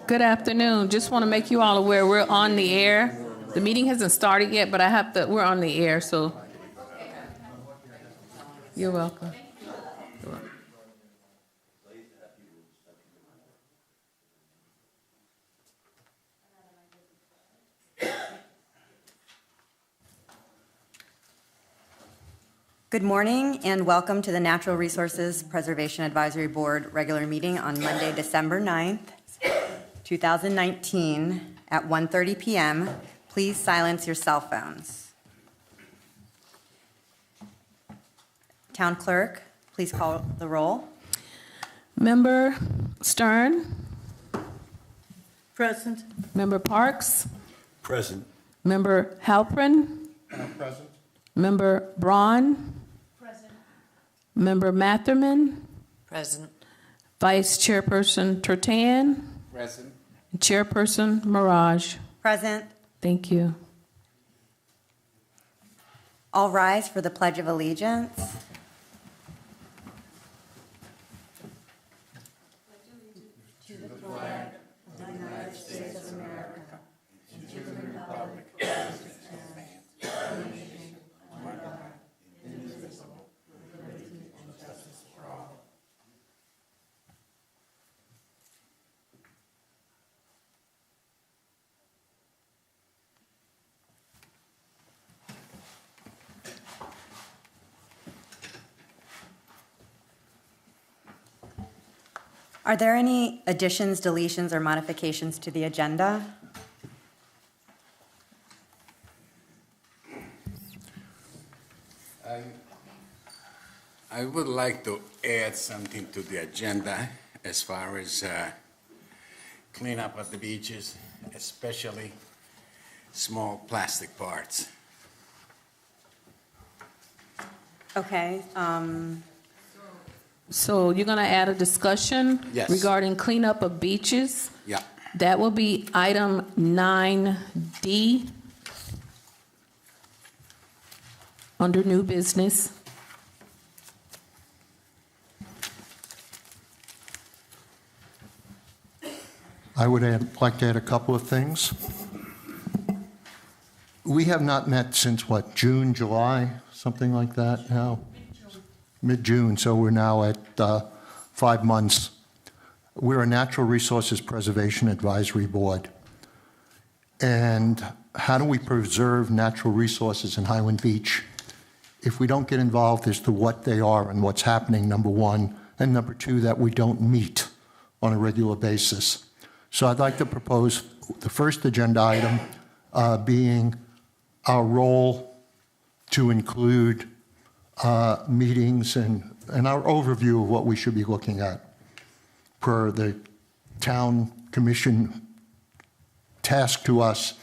Good afternoon. Just want to make you all aware we're on the air. The meeting hasn't started yet, but we're on the air, so. You're welcome. You're welcome. Good morning and welcome to the Natural Resources Preservation Advisory Board regular meeting on Monday, December 9th, 2019 at 1:30 p.m. Please silence your cell phones. Town Clerk, please call the roll. Member Stern, Present. Member Parks, Present. Member Halprin, Present. Member Braun, Member Matherman, Present. Vice Chairperson Tertan, Present. and Chairperson Mirage. Present. Thank you. All rise for the Pledge of Allegiance. Are there any additions, deletions, or modifications to the agenda? I would like to add something to the agenda as far as cleanup at the beaches, especially small plastic parts. Okay. So you're going to add a discussion Yes. regarding cleanup of beaches? Yeah. That will be item 9D under new business. I would like to add a couple of things. We have not met since, what, June, July, something like that now? Mid-June, so we're now at 5 months. We're a Natural Resources Preservation Advisory Board. And how do we preserve natural resources in Highland Beach if we don't get involved as to what they are and what's happening, number one, and number two, that we don't meet on a regular basis? So I'd like to propose the first agenda item being our role to include meetings and our overview of what we should be looking at per the town commission task to us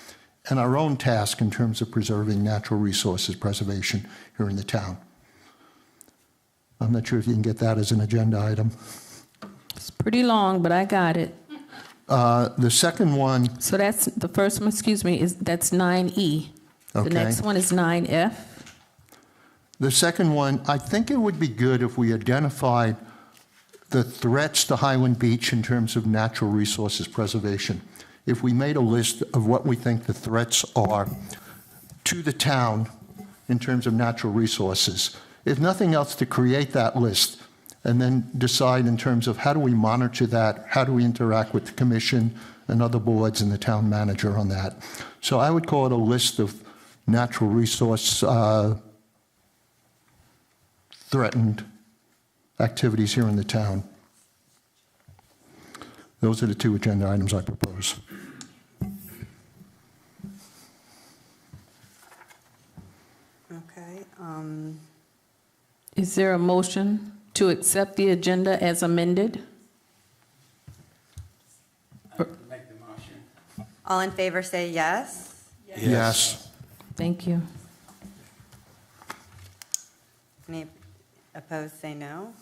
and our own task in terms of preserving natural resources preservation here in the town. I'm not sure if you can get that as an agenda item. It's pretty long, but I got it. The second one. So that's the first one, excuse me, that's 9E. Okay. The next one is 9F. The second one, I think it would be good if we identified the threats to Highland Beach in terms of natural resources preservation. If we made a list of what we think the threats are to the town in terms of natural resources, if nothing else, to create that list and then decide in terms of how do we monitor that, how do we interact with the commission and other boards and the town manager on that. So I would call it a list of natural resource threatened activities here in the town. Those are the two agenda items I propose. Okay. Is there a motion to accept the agenda as amended? Make the motion. All in favor say yes. Yes. Thank you. Any opposed say no.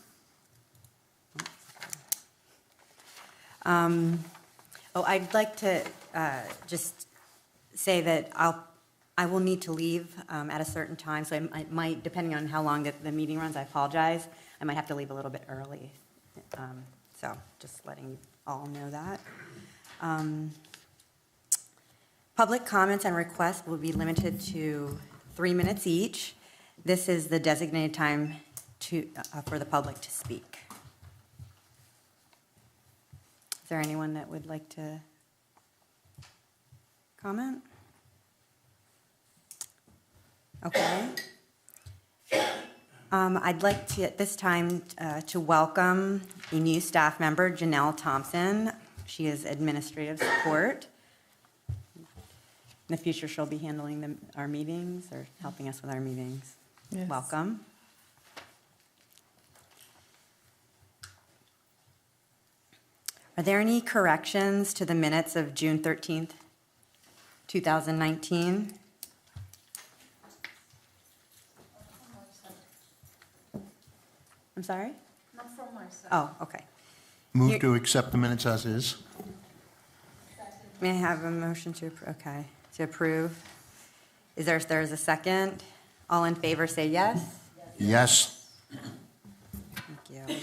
I'd like to just say that I will need to leave at a certain time, so I might, depending on how long the meeting runs, I apologize, I might have to leave a little bit early. So just letting you all know that. Public comments and requests will be limited to 3 minutes each. This is the designated time for the public to speak. Is there anyone that would like to comment? Okay. I'd like to, at this time, to welcome a new staff member, Janelle Thompson. She is administrative support. In the future, she'll be handling our meetings or helping us with our meetings. Yes. Welcome. Are there any corrections to the minutes of June 13th, 2019? I'm sorry? Not from my side. Oh, okay. Move to accept the minutes as is. May I have a motion to, okay, to approve? Is there a second? All in favor, say yes. Yes. Thank you.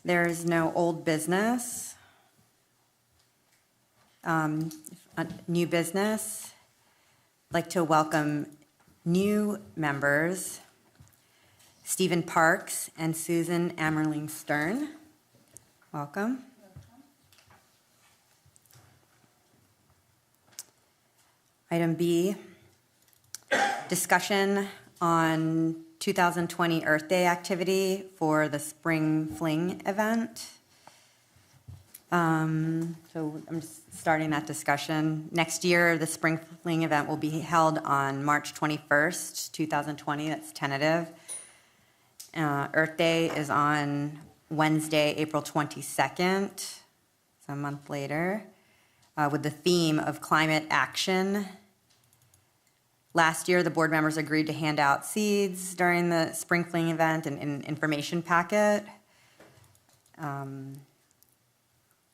There is no old business. New business. I'd like to welcome new members, Stephen Parks and Susan Amerling Stern. Welcome. Item B, discussion on 2020 Earth Day activity for the Spring Fling event. So I'm just starting that discussion. Next year, the Spring Fling event will be held on March 21st, 2020. That's tentative. Earth Day is on Wednesday, April 22nd, so a month later, with the theme of climate action. Last year, the board members agreed to hand out seeds during the Spring Fling event and an information packet.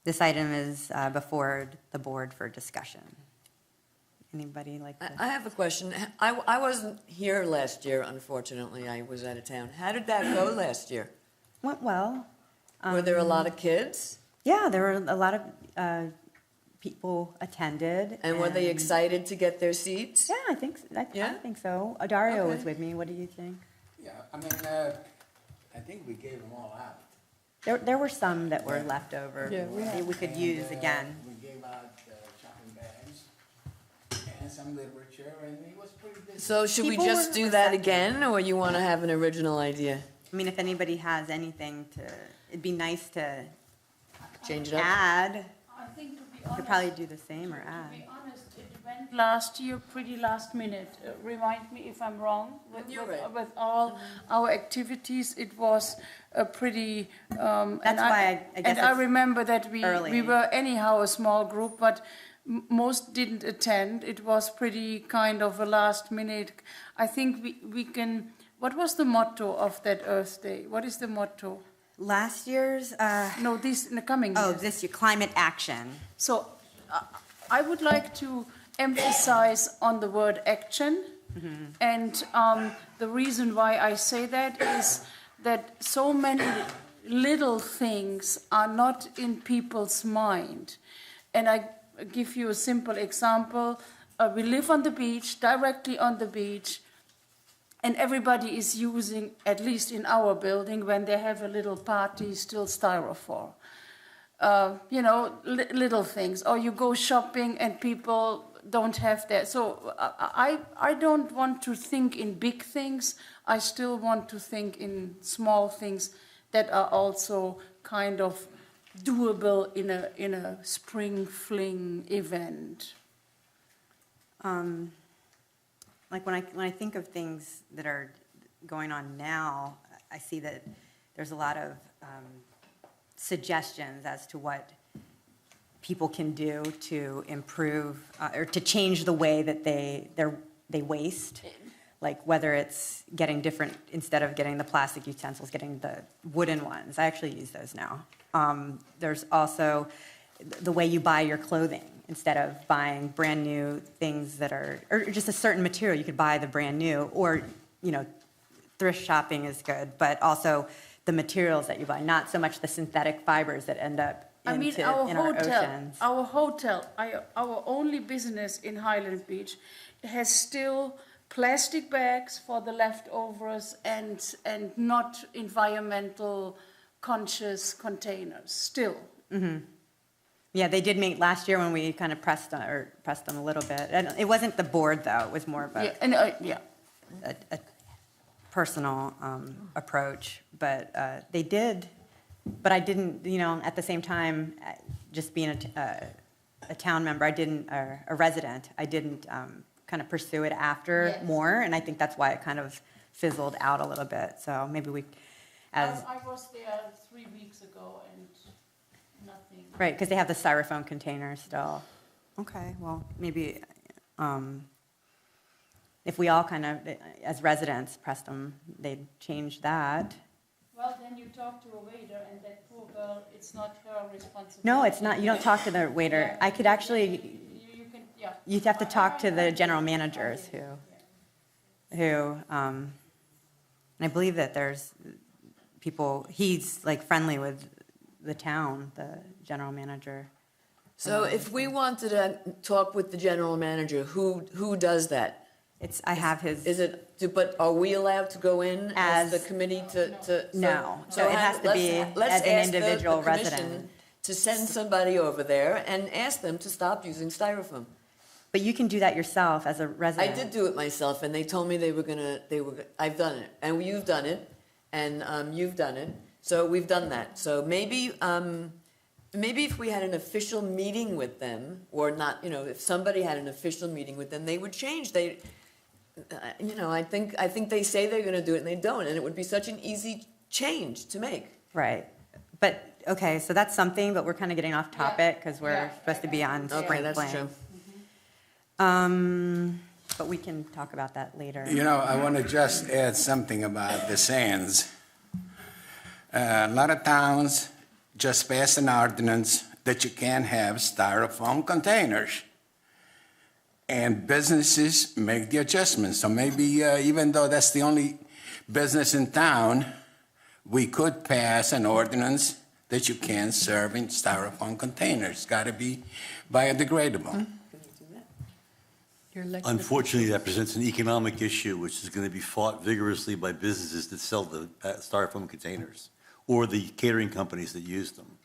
This item is before the board for discussion. Anybody like to? I have a question. I wasn't here last year, unfortunately. I was out of town. How did that go last year? Went well. Were there a lot of kids? Yeah, there were a lot of people attended. And were they excited to get their seats? Yeah, I think so. Dario was with me. What do you think? Yeah, I think we gave them all out. There were some that were left over. Yeah, we could use again. We gave out shopping bags and some literature, and it was pretty busy. So should we People just were do that receptive. again, or you want to have an original idea? I mean, if anybody has anything it'd be nice to Change it up? add. I think to be You could honest, probably do the same or to add. be honest, it went last year pretty last minute. Remind me if I'm wrong. You're right. With all our activities, it was a pretty. That's why I guess And I it's remember that we early. were anyhow a small group, but most didn't attend. It was pretty kind of a last minute. I think we can. What was the motto of that Earth Day? What is the motto? Last year's, No, this in the coming year. this year, climate action. So I would like to emphasize on the word action. And the reason why I say that is that so many little things are not in people's mind. And I give you a simple example. We live on the beach, directly on the beach. And everybody is using, at least in our building, when they have a little party, still styrofoam. Little things. Or you go shopping and people don't have that. So I don't want to think in big things. I still want to think in small things that are also kind of doable in a Spring Fling event. Like when I think of things that are going on now, I see that there's a lot of suggestions as to what people can do to improve or to change the way that they waste. Like whether it's getting different, instead of getting the plastic utensils, getting the wooden ones. I actually use those now. There's also the way you buy your clothing. Instead of buying brand new things that are, or just a certain material, you could buy the brand new, or, thrift shopping is good, but also the materials that you buy, not so much the synthetic fibers that end up I mean, into, our in our hotel, oceans. our only business in Highland Beach has still plastic bags for the leftovers and not environmental conscious containers, still. Yeah, they did meet last year when we kind of pressed them a little bit. And it wasn't the board, though. It was more of Yeah, a, and, yeah. a personal approach. But they did, but I didn't, at the same time, just being a town member, or a resident, I didn't kind of pursue it after Yes. more. And I think that's why it kind of fizzled out a little bit. So maybe we, as, I was there 3 weeks ago and nothing. right, because they have the styrofoam containers still. Okay, well, maybe if we all kind of, as residents, pressed them, they'd change that. Well, then you talk to a waiter and that poor girl, it's not her responsibility. No, it's not, you don't talk to the waiter. Yeah. I could actually, You can, yeah. you'd have to talk to the general managers and I believe that there's people, he's like friendly with the town, the general manager. So if we wanted to talk with the general manager, who does that? I have his, Is it, but are we allowed to go in as the As- committee to? No. So it has to be let's as an ask the individual commission resident. To send somebody over there and ask them to stop using styrofoam. but you can do that yourself as a I resident. did do it myself, and they told me I've done it, and you've done it, and you've done it, so we've done that. So maybe if we had an official meeting with them, or not, if somebody had an official meeting with them, they would change. I think they say they're going to do it, and they don't, and it would be such an easy change to make. Right. But, okay, so that's something, but we're kind of getting off topic because we're Yeah. supposed to be on Okay, spring that's fling. true. But we can talk about that later. I want to just add something about the sands. A lot of towns just passed an ordinance that you can't have styrofoam containers. And businesses make the adjustments. So maybe even though that's the only business in town, we could pass an ordinance that you can't serve in styrofoam containers. It's got to be biodegradable. Unfortunately, that presents an economic issue, which is going to be fought vigorously by businesses that sell the styrofoam containers or the catering companies that use them.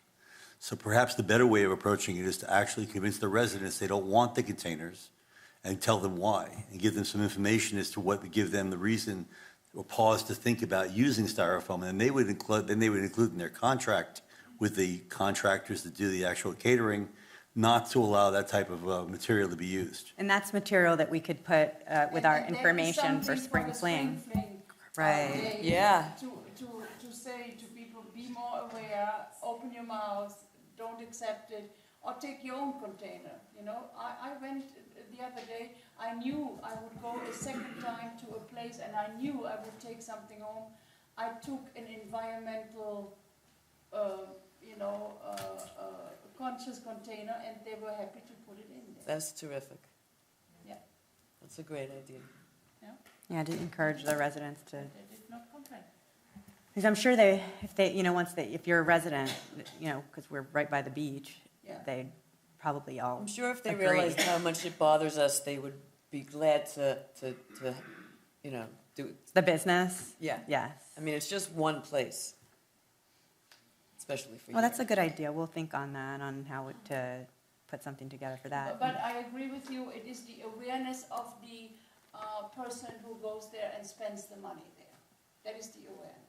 So perhaps the better way of approaching it is to actually convince the residents they don't want the containers and tell them why and give them some information as to what would give them the reason or pause to think about using styrofoam. And they would include in their contract with the contractors that do the actual catering not to allow that type of material to be used. And that's material that we could put with our And that is information for something spring the fling. Right. day Yeah. To say to people, be more aware, open your mouth, don't accept it, or take your own container, I went the other day, I knew I would go a second time to a place and I knew I would take something home. I took an environmental, conscious container and they were happy to put it in there. That's terrific. Yeah, That's a great idea. Yeah, to encourage the residents to, they did not complain. because I'm sure if you're a resident, because we're right by the beach, Yeah. they'd probably all I'm sure if they agree. realized how much it bothers us, they would be glad to do. The business? Yeah. Yes. I mean, it's just one place, especially for you. Well, that's a good idea. We'll think on that, on how to put something together for that. But I agree with you, it is the awareness of the person who goes there and spends the money there. That is the awareness.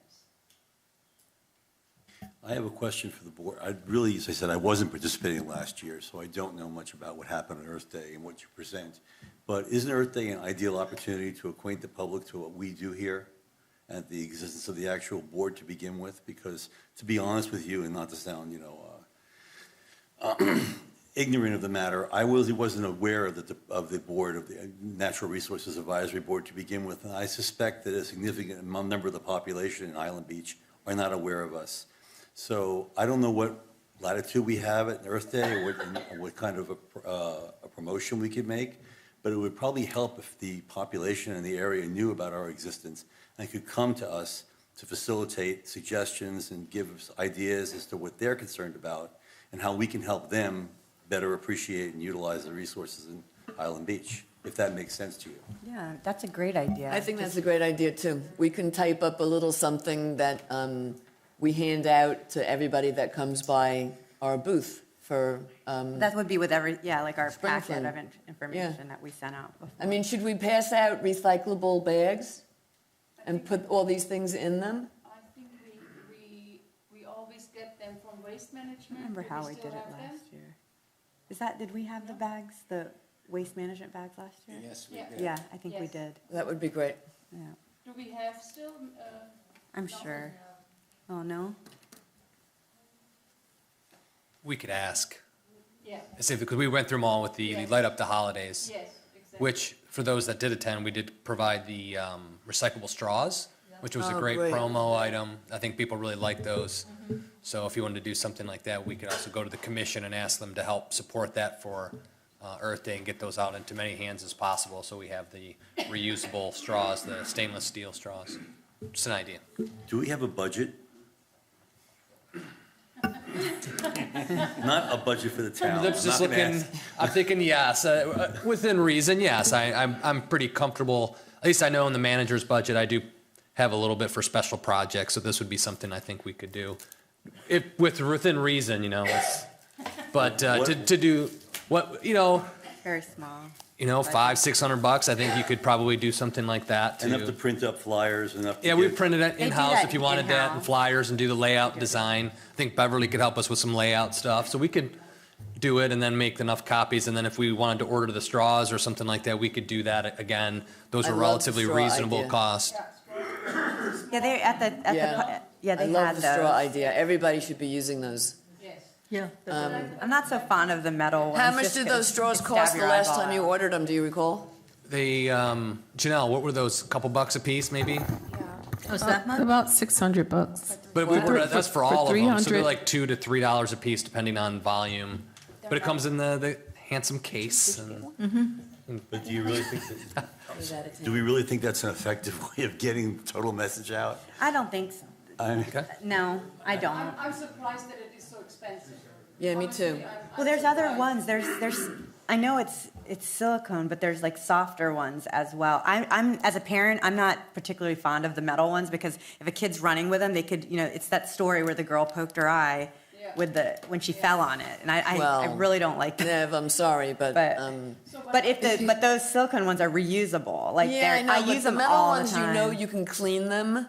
I have a question for the board. As I said, I wasn't participating last year, so I don't know much about what happened on Earth Day and what you present. But isn't Earth Day an ideal opportunity to acquaint the public to what we do here and the existence of the actual board to begin with? Because to be honest with you, and not to sound, ignorant of the matter, I really wasn't aware of the board, of the Natural Resources Advisory Board to begin with, and I suspect that a significant number of the population in Island Beach are not aware of us. So I don't know what latitude we have at Earth Day or what kind of a promotion we could make, but it would probably help if the population in the area knew about our existence and could come to us to facilitate suggestions and give us ideas as to what they're concerned about and how we can help them better appreciate and utilize the resources in Highland Beach, if that makes sense to you. Yeah, that's a great idea. I think that's a great idea, too. We can type up a little something that we hand out to everybody that comes by our booth for, That would be with like our Spring packet Fling. of information that we sent out before. I mean, should we pass out recyclable bags and put all these things in them? I think we always get them from Waste Management. I remember Do how we we still did it have them? last year. Did we have the bags, the waste management bags last year? Yes, we Yeah. did. Yeah, I think we Yes. did, That would be great. yeah. Do we have still? I'm sure. Oh, no? We could ask. Yeah, See, because we went through them all with the Yes. Light Up the Holidays, yes, exactly. which, for those that did attend, we did provide the recyclable straws, which was a Oh, great great. promo item. I think people really like those. So if you wanted to do something like that, we could also go to the commission and ask them to help support that for Earth Day and get those out into many hands as possible. So we have the reusable straws, the stainless steel straws. Just an idea. Do we have a budget? Not a budget for the town. I'm just looking, I'm thinking yes, within reason, yes. I'm pretty comfortable, at least I know in the manager's budget, I do have a little bit for special projects, so this would be something I think we could do. If, within reason, but to do, what, Very small. $500-600, I think you could probably do something like that Enough to too. print up flyers, enough to Yeah, we get- printed it They do in-house that if you wanted that, and in-house. flyers and do the layout and design. I think Beverly could help us with some layout stuff, so we could do it and then make enough copies, and then if we wanted to order the straws or something like that, we could do that again. Those I are love the relatively straw reasonable idea. cost. Yeah, they, I they love had the straw those. idea. Everybody should be using those. Yes. I'm not so fond of the metal ones. How much just did 'cause those straws it cost stab the your last eyeball time you out. ordered them? Do you recall? They, Janelle, what were those, a couple bucks a piece maybe? Was that much? About $600. But we ordered, that's for all of them, so they're 300. like $2 to $3 a piece depending on volume. But it comes in the handsome case and. But do you really think that, do we really think that's an effective way of getting the total message out? I don't think so. I mean, Okay. No, I don't. I'm surprised that it is so expensive. Yeah, me too. Well, there's other ones. There's. I know it's silicone, but there's like softer ones as well. I'm as a parent, I'm not particularly fond of the metal ones because if a kid's running with them, they could, it's that story where the girl poked her eye with when she fell on it, and I Well, really don't like that. Nev, I'm sorry, but, But those silicone ones are reusable. Like yeah, I know, I but use the them metal all ones, the time. you can clean them.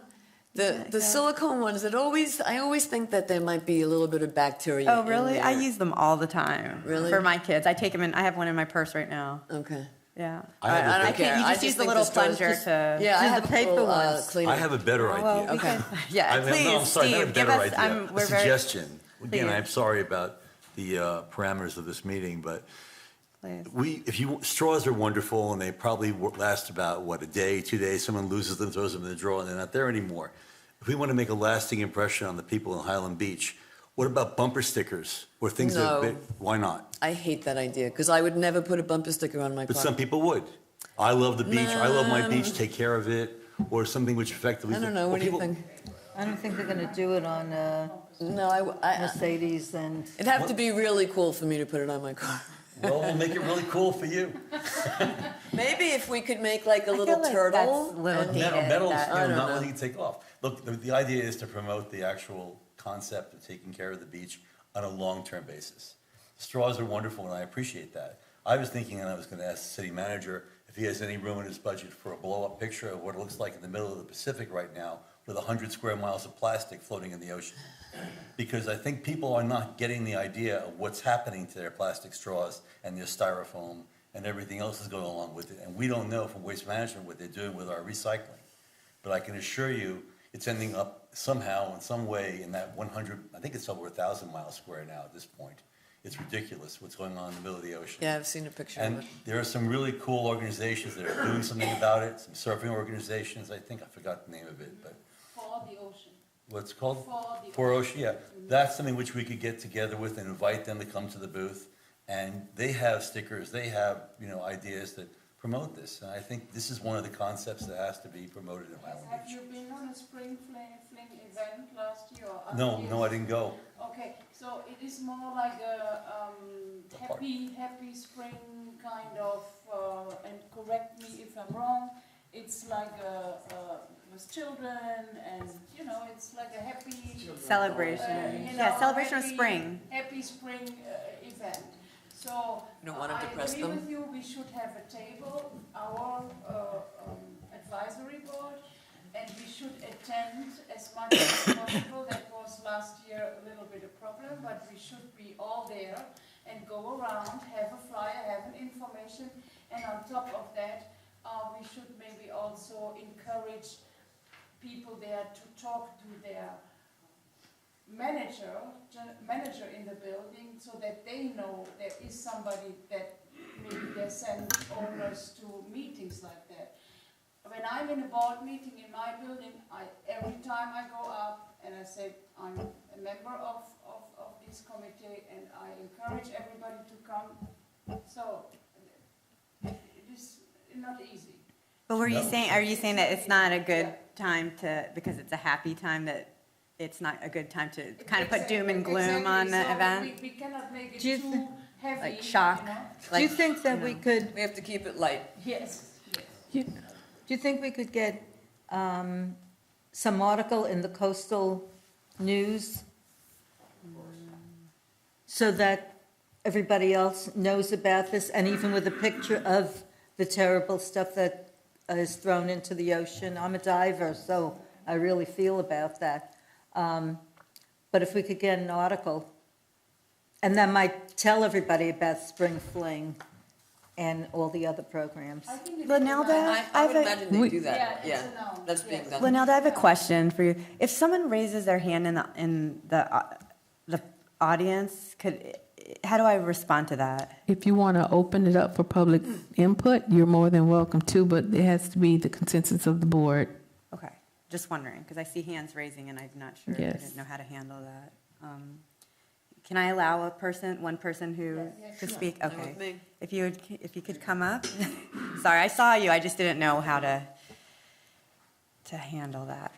The silicone ones, I always think that there might be a little bit of bacteria. Oh, in really? I there. use them all the time. Really? For my kids, I take them in. I have one in my purse right now. Okay. Yeah. I have a I don't bit- care. You I just use the think little straws- plunger to. Yeah, I do have the paper ones. cleaner. I have a better idea. Okay. Yeah, I mean, please, no, I'm sorry, not a Steve, give better us. idea. We're A very. suggestion. Again, Please. I'm sorry about the parameters of this meeting, but Please. straws are wonderful and they probably last about, a day, 2 days. Someone loses them, throws them in the drawer, and they're not there anymore. If we want to make a lasting impression on the people in Highland Beach, what about bumper stickers or things No. why not? I hate that idea because I would never put a bumper sticker on my But car. some people would. I love the beach, I love my No. beach, take care of it, or something which effectively. I don't know. What do you think? I don't think they're going to do it on No, Mercedes and, it'd have to be really cool for me to put it on my car. Well, we'll make it really cool for you. Maybe if we could make like a I little feel like turtle. that's a little and- dated. Metal's, that- I don't not know. letting you take off. Look, the idea is to promote the actual concept of taking care of the beach on a long-term basis. Straws are wonderful, and I appreciate that. I was thinking, and I was going to ask the city manager if he has any room in his budget for a blow-up picture of what it looks like in the middle of the Pacific right now with 100 square miles of plastic floating in the ocean. Because I think people are not getting the idea of what's happening to their plastic straws and their styrofoam and everything else that's going along with it. And we don't know from Waste Management what they're doing with our recycling. But I can assure you, it's ending up somehow, in some way, in that 100, I think it's over 1,000 miles square now at this point. It's ridiculous what's going on in the middle of the ocean. Yeah, I've seen a picture of And it. there are some really cool organizations that are doing something about it, some surfing organizations, I think, I forgot the name of it, but For the ocean. what's it called? For the For Ocean, yeah. That's something which we could get together with and invite them to come to the booth. And they have stickers, they have, ideas that promote this. And I think this is one of the concepts that has to be promoted in Highland Have Beach. you been on a spring fling event last year or other No, years? no, I didn't go. Okay, so it is more like a happy spring kind of, and correct me if I'm wrong. It's like with children, and you know, it's like a happy Celebration. you know, Yeah, celebration of happy- spring. Happy spring event. So You don't want to depress I agree them? with you. We should have a table, our advisory board, and we should attend as much as possible. That was last year a little bit of problem, but we should be all there and go around, have a flyer, have an information, and on top of that, we should maybe also encourage people there to talk to their manager in the building, so that they know there is somebody that maybe they send owners to meetings like that. When I'm in a board meeting in my building, every time I go up and I say, I'm a member of this committee and I encourage everybody to come. So it is not easy. But are you saying that it's not a good Yeah. time to, because it's a happy time, that it's not a good time to kind of put doom and gloom on the Exactly. So event? we cannot make it Do you too heavy. Like shock? You know? Do you Like, think that we know. could, We have to keep it light. Yes. do you think we could get some article in the coastal news so that everybody else knows about this, and even with a picture of the terrible stuff that is thrown into the ocean? I'm a diver, so I really feel about that. But if we could get an article, and that might tell everybody about Spring Fling and all the other programs. I think it's Linnell, nice. I would a- imagine they do Yeah, that, it's yeah. a no. That's being Yes. done. Linnell, I have a question for you. If someone raises their hand in the audience, how do I respond to that? If you want to open it up for public input, you're more than welcome to, but it has to be the consensus of the board. Okay, just wondering, because I see hands raising and I'm not sure. I Yes. didn't know how to handle that. Can I allow one person who to speak? Fine Okay. with me. If you could come up. Sorry, I saw you, I just didn't know how to handle that.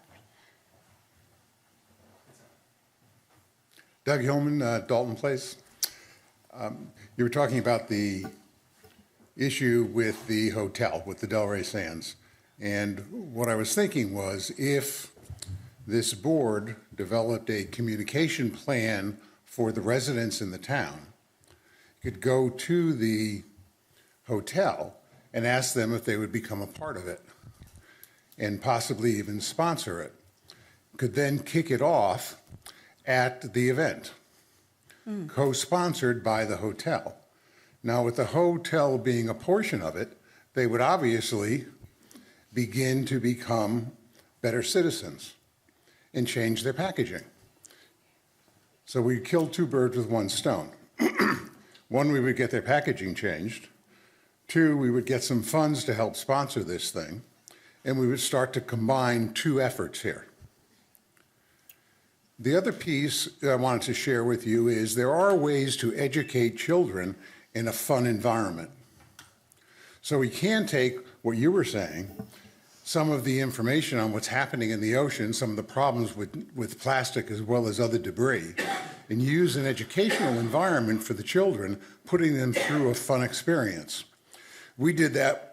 Doug Hillman, Dalton Place. You were talking about the issue with the hotel, with the Delray Sands. And what I was thinking was, if this board developed a communication plan for the residents in the town, could go to the hotel and ask them if they would become a part of it, and possibly even sponsor it. Could then kick it off at the event, co-sponsored by the hotel. Now, with the hotel being a portion of it, they would obviously begin to become better citizens and change their packaging. So we killed two birds with one stone. One, we would get their packaging changed. Two, we would get some funds to help sponsor this thing, and we would start to combine two efforts here. The other piece that I wanted to share with you is there are ways to educate children in a fun environment. So we can take what you were saying, some of the information on what's happening in the ocean, some of the problems with plastic as well as other debris, and use an educational environment for the children, putting them through a fun experience. We did that,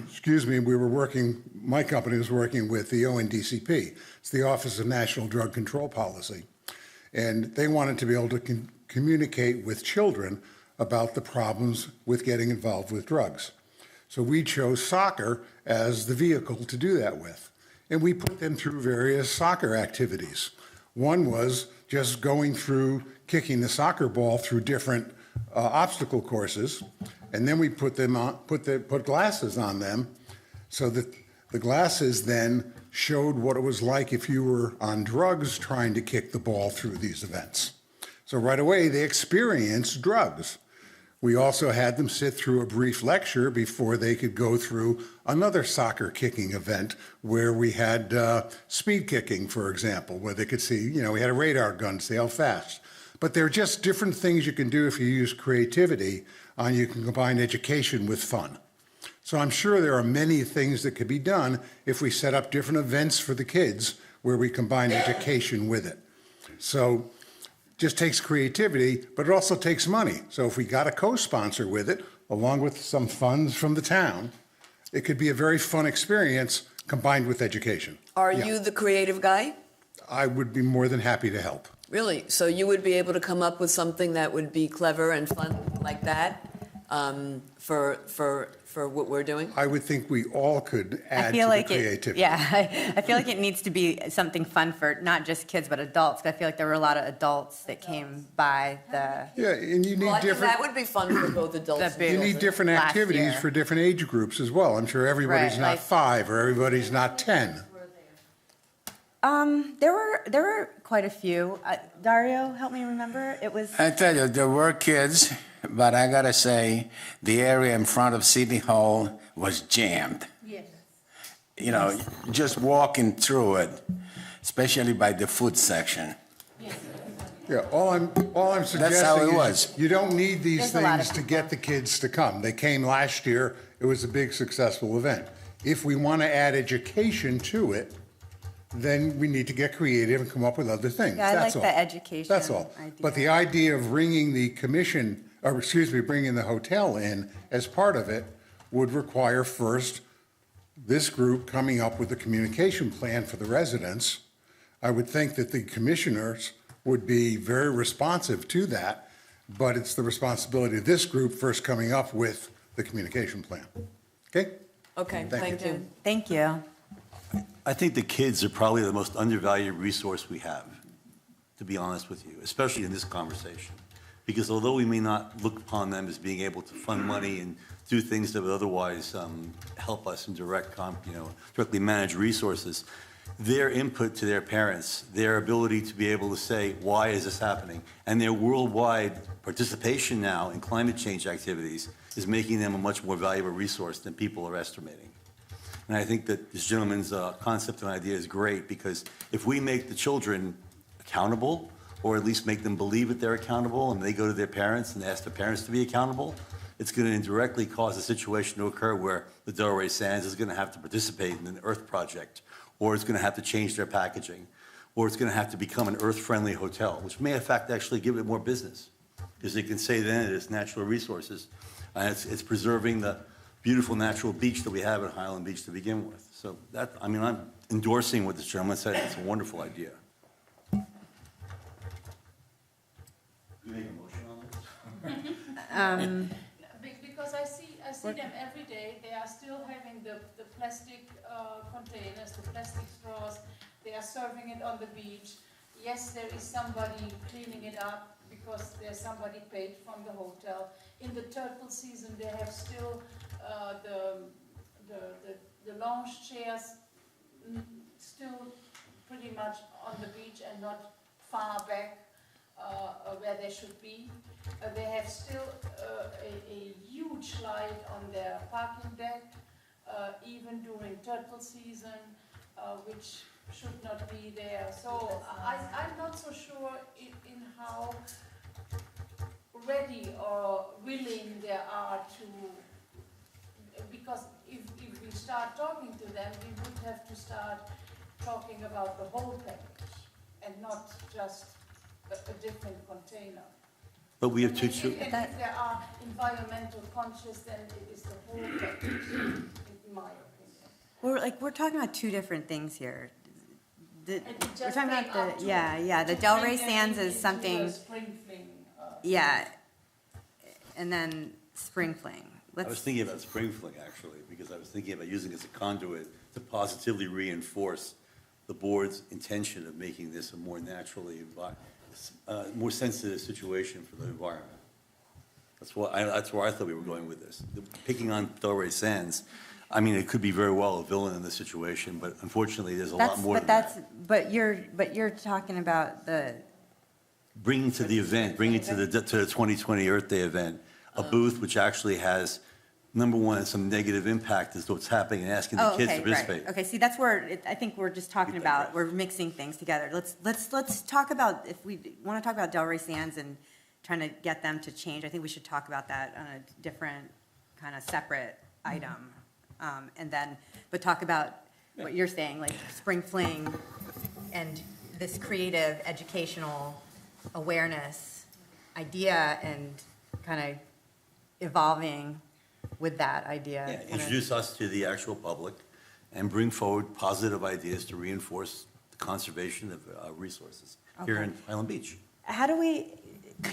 excuse me, my company was working with the ONDCP. It's the Office of National Drug Control Policy. And they wanted to be able to communicate with children about the problems with getting involved with drugs. So we chose soccer as the vehicle to do that with. And we put them through various soccer activities. One was just going through, kicking the soccer ball through different obstacle courses. And then we put glasses on them, so that the glasses then showed what it was like if you were on drugs trying to kick the ball through these events. So right away, they experienced drugs. We also had them sit through a brief lecture before they could go through another soccer kicking event where we had speed kicking, for example, where they could see, we had a radar gun to see how fast. But there are just different things you can do if you use creativity, and you can combine education with fun. So I'm sure there are many things that could be done if we set up different events for the kids where we combine education with it. So just takes creativity, but it also takes money. So if we got a co-sponsor with it, along with some funds from the town, it could be a very fun experience combined with education. Are Yeah. you the creative guy? I would be more than happy to help. Really? So you would be able to come up with something that would be clever and fun like that for what we're doing? I would think we all could I add to feel the like creativity. I feel like it needs to be something fun for not just kids, but adults. 'Cause I feel like there were a lot of adults that came by the, Yeah, and you Well, I need think different, that would be fun for both adults and The big- you children. need different last activities year. for different age groups as well. I'm sure everybody's Right, not like- 5 or everybody's not 10. there were quite a few. Dario, help me remember. It was, I tell you, there were kids, but I gotta say, the area in front of City Hall was jammed. Yes. You know, just walking through it, especially by the food section. Yeah, all I'm suggesting That's how it is was. you don't need these There's a lot things of to people. get the kids to come. They came last year. It was a big successful event. If we want to add education to it, then we need to get creative and come up with other things. yeah, I like That's all. the education That's all. idea. But the idea of bringing the commission, or excuse me, bringing the hotel in as part of it would require first this group coming up with a communication plan for the residents. I would think that the commissioners would be very responsive to that, but it's the responsibility of this group first coming up with the communication plan. Okay? Okay, Thank thank you. you. Thank you. I think the kids are probably the most undervalued resource we have, to be honest with you, especially in this conversation. Because although we may not look upon them as being able to fund money and do things that would otherwise help us in directly manage resources, their input to their parents, their ability to be able to say, why is this happening? And their worldwide participation now in climate change activities is making them a much more valuable resource than people are estimating. And I think that this gentleman's concept and idea is great, because if we make the children accountable, or at least make them believe that they're accountable, and they go to their parents and ask the parents to be accountable, it's going to indirectly cause a situation to occur where the Delray Sands is going to have to participate in an Earth project, or it's going to have to change their packaging, or it's going to have to become an Earth-friendly hotel, which may in fact actually give it more business, because they can say then it's natural resources, and it's preserving the beautiful natural beach that we have at Highland Beach to begin with. So that, I mean, I'm endorsing what this gentleman said. It's a wonderful idea. You make a motion on this? Because I see them every day. They are still having the plastic containers, the plastic straws. They are serving it on the beach. Yes, there is somebody cleaning it up because there's somebody paid from the hotel. In the turtle season, they have still the lounge chairs still pretty much on the beach and not far back where they should be. They have still a huge light on their parking deck, even during turtle season, which should not be there. So I'm not so sure in how ready or willing they are to, because if we start talking to them, we would have to start talking about the whole package and not just a different container. But we have two, And if there are environmental conscious, then it is the whole package, in my opinion. We're talking about two different things here. And it We're just talking came about up the, to- the to Delray bring them Sands is into something, a spring fling, yeah, and then Spring Fling. I was Let's, thinking about Spring Fling, actually, because I was thinking about using it as a conduit to positively reinforce the board's intention of making this a more naturally, more sensitive situation for the environment. That's where I thought we were going with this. Picking on Delray Sands, I mean, it could be very well a villain in this situation, but unfortunately, there's a lot more than that. but you're talking about the, Bringing to the event, bringing to the 2020 Earth Day event, a booth which actually has, number one, some negative impact as to what's happening, and asking the oh, kids to okay, participate. right. Okay, see, that's where, I think we're just talking about, we're mixing things together. Let's talk about, if we want to talk about Delray Sands and trying to get them to change, I think we should talk about that on a different, kind of separate item. And then, but talk about what you're saying, like spring fling and this creative educational awareness idea and kind of evolving with that idea. Yeah, kinda- introduce us to the actual public and bring forward positive ideas to reinforce the conservation of resources here Okay. in Highland Beach. How do we,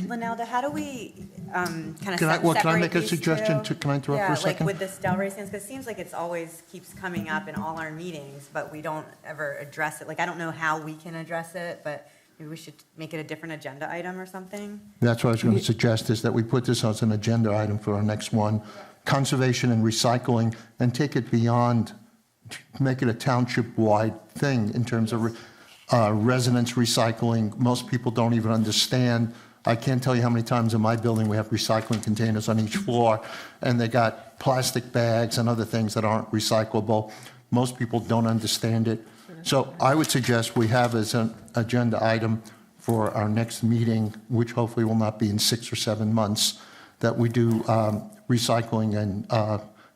Linelda, how do we kind of Can I separate make a these suggestion? two? Can I interrupt for a Yeah, second? like with this Delray stands, because it seems like it's always keeps coming up in all our meetings, but we don't ever address it. Like, I don't know how we can address it, but maybe we should make it a different agenda item or something. That's what I was going to suggest, is that we put this as an agenda item for our next one, conservation and recycling, and take it beyond, make it a township-wide thing in terms of residents recycling. Most people don't even understand. I can't tell you how many times in my building we have recycling containers on each floor, and they got plastic bags and other things that aren't recyclable. Most people don't understand it. So I would suggest we have as an agenda item for our next meeting, which hopefully will not be in 6 or 7 months, that we do recycling and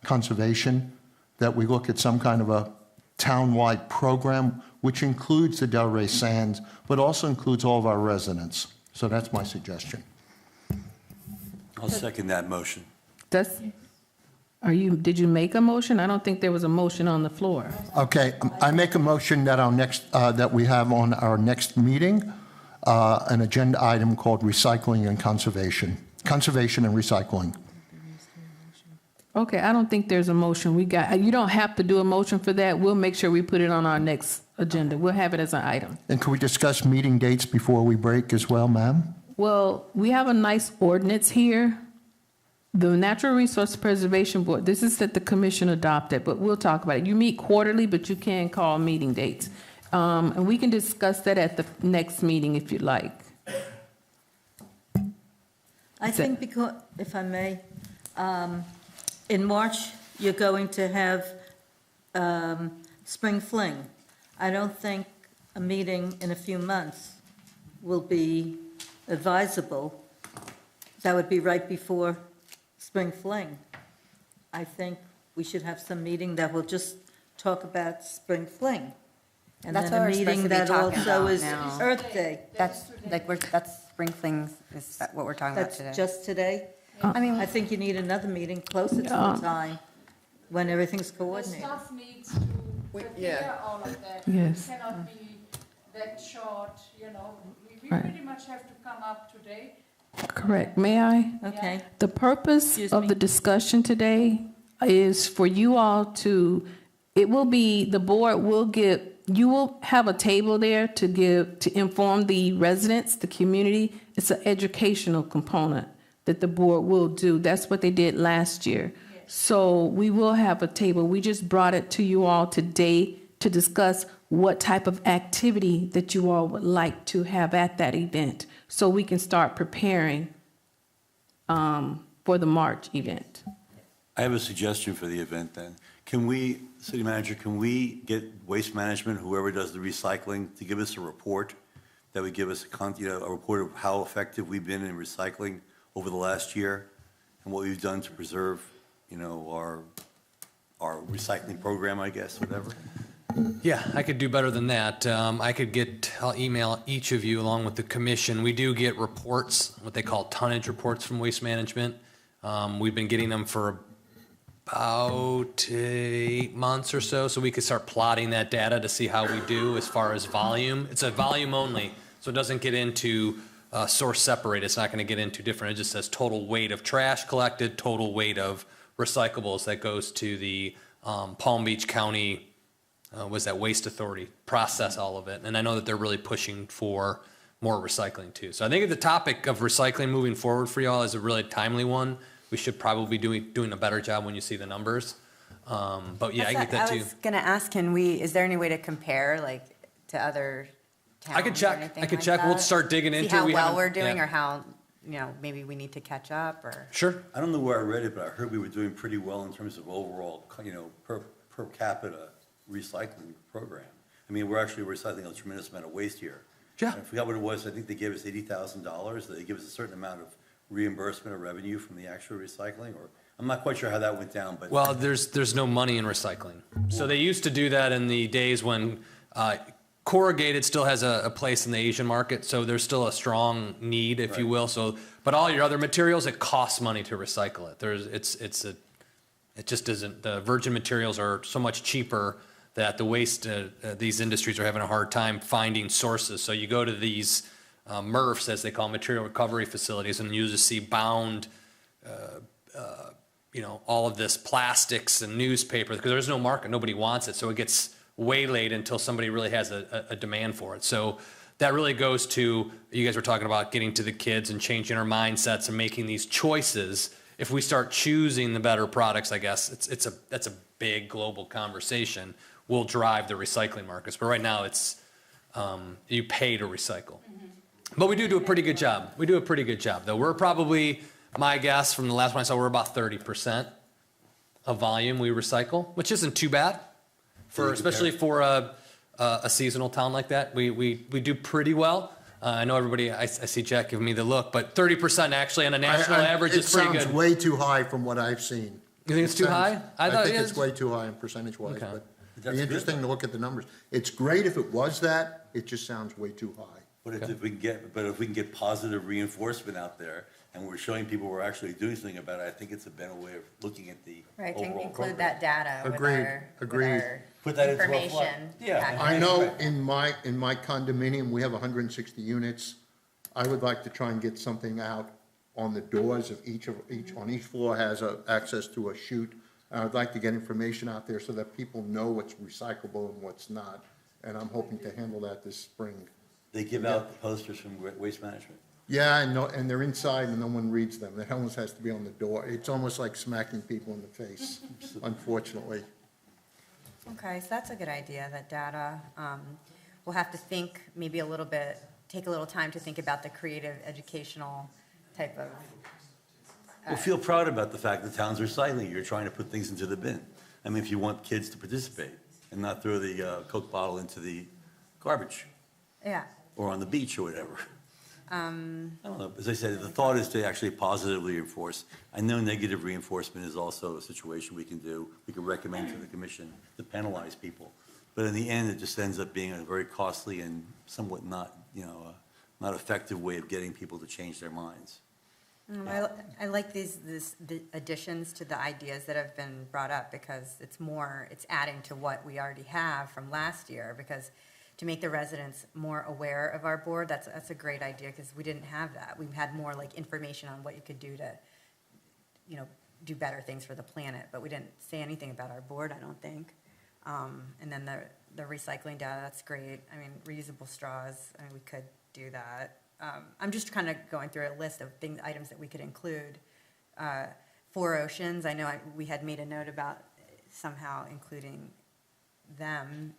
conservation, that we look at some kind of a town-wide program, which includes the Delray Sands, but also includes all of our residents. So that's my suggestion. I'll second that motion. Did you make a motion? I don't think there was a motion on the floor. Okay, I make a motion that our next, that we have on our next meeting, an agenda item called recycling and conservation and recycling. Okay, I don't think there's a motion. You don't have to do a motion for that. We'll make sure we put it on our next agenda. We'll have it as an item. And can we discuss meeting dates before we break as well, ma'am? Well, we have a nice ordinance here. The Natural Resource Preservation Board, this is that the commission adopted, but we'll talk about it. You meet quarterly, but you can call meeting dates. And we can discuss that at the next meeting if you'd like. I think because, if I may, in March, you're going to have Spring Fling. I don't think a meeting in a few months will be advisable. That would be right before Spring Fling. I think we should have some meeting that will just talk about Spring Fling. And That's then what a we're supposed meeting to be that talking also about is now. Earth Day. That's, that's spring flings is what we're talking about That's today. just today? I mean, I think you need another meeting closer to the time when everything's The coordinated. staff needs to prepare all of that. Yes. It cannot be that short, you know. We Right. pretty much have to come up today. Correct. May I? Okay. The purpose Excuse of me. the discussion today is for you all to, it will be, the board will give, you will have a table there to inform the residents, the community. It's an educational component that the board will do. That's what they did last year. So we will have a table. We just brought it to you all today to discuss what type of activity that you all would like to have at that event, so we can start preparing for the March event. I have a suggestion for the event then. Can we, city manager, can we get waste management, whoever does the recycling, to give us a report that would give us a report of how effective we've been in recycling over the last year and what we've done to preserve, our recycling program, I guess, whatever? Yeah, I could do better than that. I'll email each of you along with the commission. We do get reports, what they call tonnage reports from Waste Management. We've been getting them for about 8 months or so we could start plotting that data to see how we do as far as volume. It's a volume only, so it doesn't get into source separate. It's not going to get into different. It just says total weight of trash collected, total weight of recyclables that goes to the Palm Beach County Waste Authority, process all of it. And I know that they're really pushing for more recycling too. So I think the topic of recycling moving forward for y'all is a really timely one. We should probably be doing a better job when you see the numbers. But yeah, I get that I too. was gonna ask, is there any way to compare, like, to other towns? I could check. or anything I could like check. We'll that? start digging into it. See how We well haven't- we're doing, yeah. or how, maybe we need to catch up, or? Sure. I don't know where I read it, but I heard we were doing pretty well in terms of overall, per capita recycling program. I mean, we're actually recycling a tremendous amount of waste here. Yeah. I forgot what it was. I think they gave us $80,000. They give us a certain amount of reimbursement or revenue from the actual recycling, or I'm not quite sure how that went down, but. Well, there's no money in recycling. So they used to do that in the days when corrugated still has a place in the Asian market, so there's still a strong need, if you will. So, but all your other materials, it costs money to recycle it. It just isn't. The virgin materials are so much cheaper that the waste these industries are having a hard time finding sources. So you go to these MRFs, as they call material recovery facilities, and you just see bound. All of this plastics and newspaper, because there's no market, nobody wants it, so it gets waylaid until somebody really has a demand for it. So that really goes to, you guys were talking about getting to the kids and changing our mindsets and making these choices. If we start choosing the better products, I guess, that's a big global conversation, will drive the recycling markets. But right now, it's, you pay to recycle. But we do a pretty good job. We do a pretty good job, though. We're probably, my guess from the last one I saw, we're about 30% of volume we recycle, which isn't too bad, especially for a seasonal town like that. We do pretty well. I know everybody, I see Jack giving me the look, but 30% actually on a national average is pretty It sounds good. way too high from what I've seen. You think it's too high? I thought think it it's is. way too high in percentage-wise, Okay. but That's it'd be interesting to look at the numbers. It's great if it was that, it just sounds way too high. But if we can get positive reinforcement out there, and we're showing people we're actually doing something about it, I think it's a better way of looking at the Right, to overall include program. that data with Agreed, our, agreed. with our Put that into a flood. information. Yeah. package. I know in my condominium, we have 160 units. I would like to try and get something out on the doors of each, on each floor has access to a chute. I'd like to get information out there so that people know what's recyclable and what's not. And I'm hoping to handle that this spring. They give out the posters from Waste Management. Yeah, and they're inside and no one reads them. That almost has to be on the door. It's almost like smacking people in the face, unfortunately. Okay, so that's a good idea, that data. We'll have to think maybe a little bit, take a little time to think about the creative educational type of, Well, feel proud about the fact that town's recycling. You're trying to put things into the bin. I mean, if you want kids to participate and not throw the Coke bottle into the garbage yeah. or on the beach or whatever. I don't know. As I said, the thought is to actually positively reinforce. I know negative reinforcement is also a situation we can do. We can recommend to the commission to penalize people. But in the end, it just ends up being a very costly and somewhat not effective way of getting people to change their minds. I like the additions to the ideas that have been brought up, because it's adding to what we already have from last year, because to make the residents more aware of our board, that's a great idea, because we didn't have that. We've had more like information on what you could do to, do better things for the planet, but we didn't say anything about our board, I don't think. And then the recycling data, that's great. I mean, reusable straws, I mean, we could do that. I'm just kind of going through a list of items that we could include. Four Oceans, I know we had made a note about somehow including them.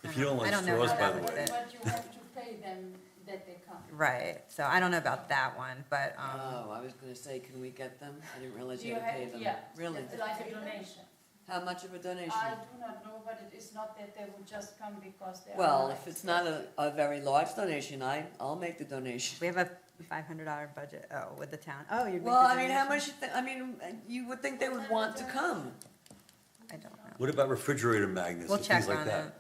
If you don't like I don't know straws, how by that the would way. fit. But you have to pay them that they come. Right, so I don't know about that one, but, Oh, I was gonna say, can we get them? I didn't realize Do you you had to pay have, them. yeah. Really? Like a donation. How much of a donation? I do not know, but it is not that they would just come because they are. Well, nice. if it's not a very large donation, I'll make the donation. we have a $500 budget, with the town. Oh, you'd make Well, the I mean, how donation? much, you would think they would want to come. I don't know. What about refrigerator magnets We'll and things check like on that? it.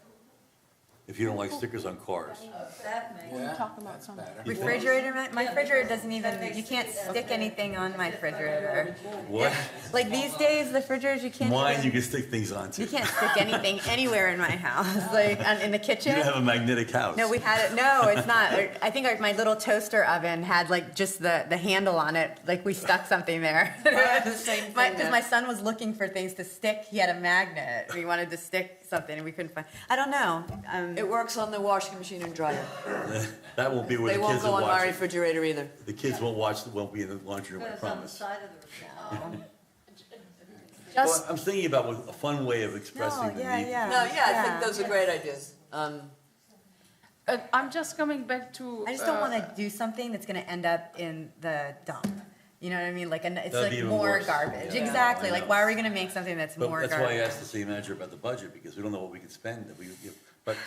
If you don't like stickers on cars. Talking about something. Refrigerator, my refrigerator doesn't even, you can't stick anything on my refrigerator. What? Like these days, the refrigerators, you can't. Mine, even- you can stick things onto. You can't stick anything anywhere in my house, like in the kitchen. You don't have a magnetic house. No, we had it. No, it's not. I think my little toaster oven had like just the handle on it. Like we stuck something there. the same thing Because my son was looking for things to stick. He had a magnet. We wanted to stick something and we couldn't find. I don't know. It works on the washing machine and dryer. That won't be where They the won't kids go will on my watch it. refrigerator either. The kids won't be in the laundry room, I promise. Just, Well, I'm thinking about a fun way of expressing the need. No, yeah, I think those are great ideas. I'm just coming back to. I just don't want to do something that's going to end up in the dump. You know what I mean? Like, it's That'd be like even more worse. garbage. Yeah. Exactly. I Like, know. why are we going to make something that's But more that's garbage? why I asked the city manager about the budget, because we don't know what we can spend. But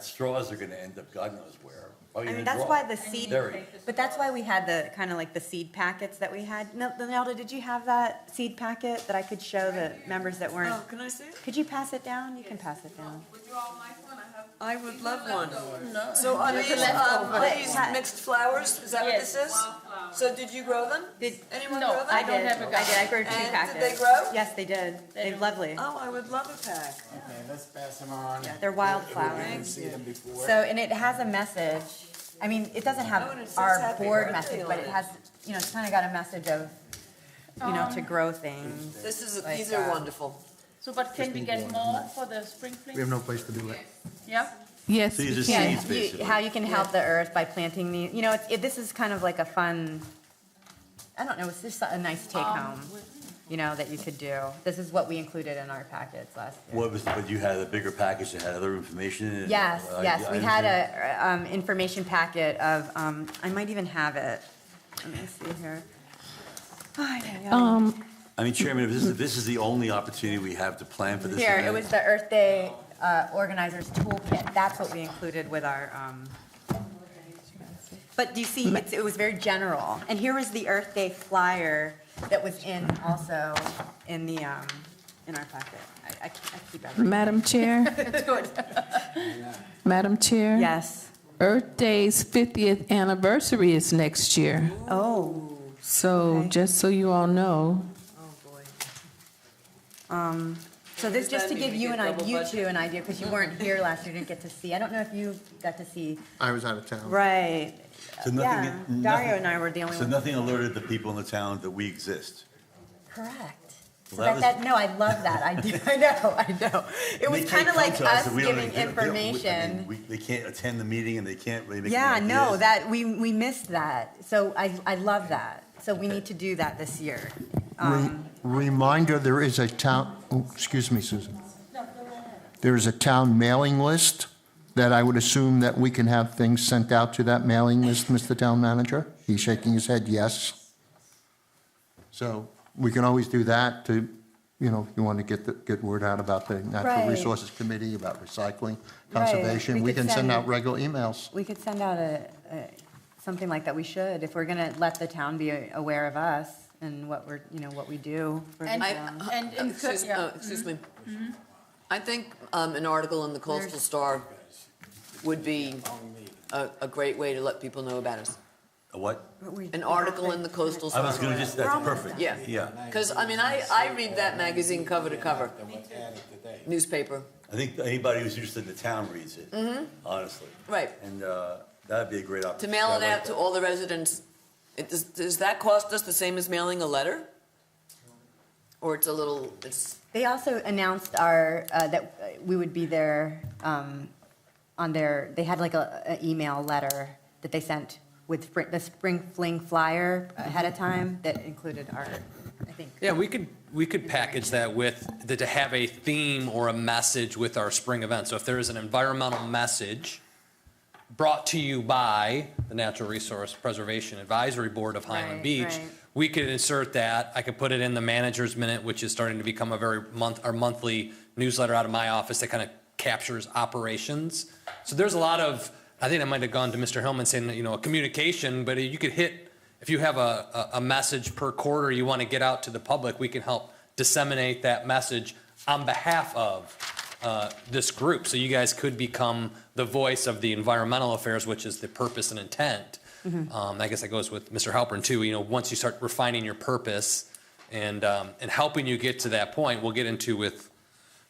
Straws are gonna end up God knows where. Probably I in mean, a that's drawer. why the seed, Buried. but that's why we had the, kind of like the seed packets that we had. Nelda, did you have that seed packet that I could show the members that weren't? Oh, can I see it? Could you pass it down? You can pass it down. Would you all like one? I have. I would love one. So are these mixed flowers? Is that what this is? So did you grow them? Did Anyone No, grow them? I don't have a I did. I grew 2 And packets. did they grow? Yes, they did. They're lovely. Oh, I would love a pack. Okay, let's pass them on. They're wildflowers. See them before. So, and it has a message. I mean, it doesn't have Oh, and it says our happy board birthday message, but it on has, you know, it's kind of got a message of, you know, to grow things. These are wonderful. So, but can we get more for the spring fling? We have no place to do it. Yeah? Yes, These we are can. seeds, basically. How you can help the earth by planting these, you know, this is kind of like a fun, I don't know, it's just a nice take home, you know, that you could do. This is what we included in our packets last year. But you had a bigger package that had other information in it? Yes, yes, I we had understand. a information packet of, I might even have it. Let me see here. Ay, ay, ay. I mean, Chairman, if this is the only opportunity we have to plan for this Here, event. it was the Earth Day Organizers Toolkit. That's what we included with our, but do you see, it was very general. And here was the Earth Day flyer that was also in the, in our packet. I keep everything. Madam Chair, It's good. Madam Chair. Yes. Earth Day's 50th anniversary is next year. Oh. So Okay. just so you all know, Oh, boy. So this, Does just that to mean give we you get an double idea, budget? you two an idea, because you weren't here last year, didn't get to see. I don't know if you got to see. I was out of town. Right. So Yeah, Dario and I were the only So ones. nothing alerted the people in the town that we exist? Correct. So Well, that, no, I love that. I do, I know. It was They kind of come like to us and we don't giving even- they don't- I mean, information. They can't attend the meeting and they can't really make. Yeah, any no, ideas. that, we missed that. So I love that. So we need to do that this year. Reminder, there is a town, oh, excuse me, Susan. There is a town mailing list that I would assume that we can have things sent out to that mailing list, Mr. Town Manager? He's shaking his head, yes. So we can always do that to, you know, if you want to get word out about the Natural Right. Resources Committee, about recycling, Right. conservation. We We could can send send- out regular emails. We could send out something like that. We should, if we're going to let the town be aware of us and what we're, you know, what we do for the And- town. And Excuse me. I think an article in the Coastal Star would be a great way to let people know about us. A what? An article in the Coastal I Star. was gonna just, that's perfect. Yeah. Yeah. Because, I mean, I read that magazine cover to cover, newspaper. I think anybody who's interested in the town reads it, honestly. Right. And that'd be a great To opportunity. mail I it like out to that. all the residents, does that cost us the same as mailing a letter? Or it's a little, it's, They also announced that we would be there on they had like an email letter that they sent with the Spring Fling flyer ahead of time that included our, I think. Yeah, we could package that with, to have a theme or a message with our spring event. So if there is an environmental message brought to you by the Natural Resource Preservation Advisory Board of Highland Right, Beach, right. we could insert that. I could put it in the manager's minute, which is starting to become our monthly newsletter out of my office that kind of captures operations. So there's a lot of, I think I might have gone to Mr. Hillman saying, you know, a communication, but you could hit, if you have a message per quarter you want to get out to the public, we can help disseminate that message on behalf of this group. So you guys could become the voice of the environmental affairs, which is the purpose and intent. I guess that goes with Mr. Halpern too. You know, once you start refining your purpose and helping you get to that point, we'll get into with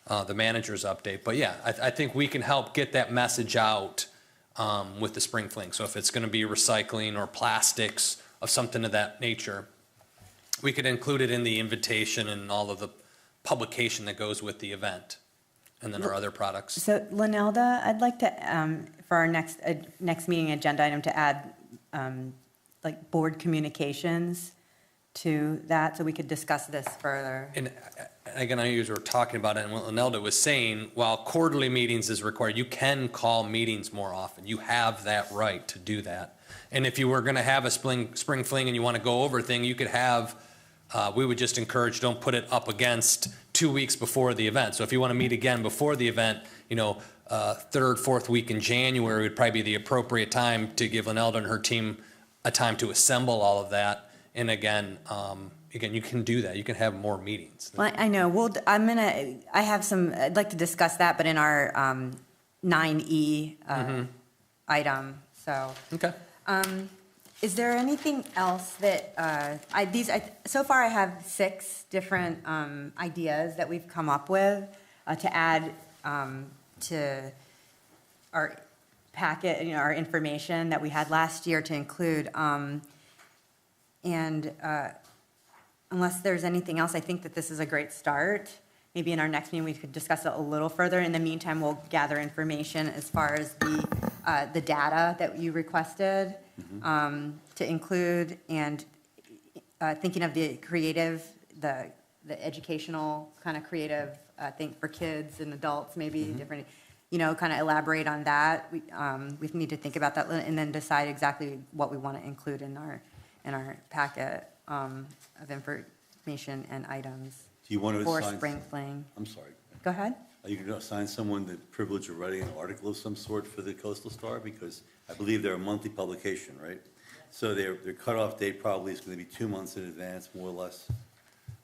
the manager's update. But yeah, I think we can help get that message out with the Spring Fling. So if it's going to be recycling or plastics of something of that nature, we could include it in the invitation and all of the publication that goes with the event, and then our other products. So Linelda, I'd like to, for our next meeting agenda item, to add like board communications to that, so we could discuss this further. And again, I know you were talking about it, and what Linelda was saying, while quarterly meetings is required, you can call meetings more often. You have that right to do that. And if you were going to have a spring fling and you want to go over a thing, you could have, we would just encourage, don't put it up against 2 weeks before the event. So if you want to meet again before the event, third, fourth week in January would probably be the appropriate time to give Lynelda and her team a time to assemble all of that. And again, you can do that. You can have more meetings. Well, I know. I'd like to discuss that, but in our 9E item, so. Okay. Is there anything else that, so far I have 6 different ideas that we've come up with to add to our packet, our information that we had last year to include. And unless there's anything else, I think that this is a great start. Maybe in our next meeting, we could discuss it a little further. In the meantime, we'll gather information as far as the data that you requested to include, and thinking of the creative, the educational kind of creative thing for kids and adults, maybe different, kind of elaborate on that. We need to think about that and then decide exactly what we want to include in our packet of information and items. Do you want to for assign? Spring Fling. I'm sorry. Go ahead. Are you going to assign someone the privilege of writing an article of some sort for the Coastal Star? Because I believe they're a monthly publication, right? So their cutoff date probably is going to be 2 months in advance, more or less.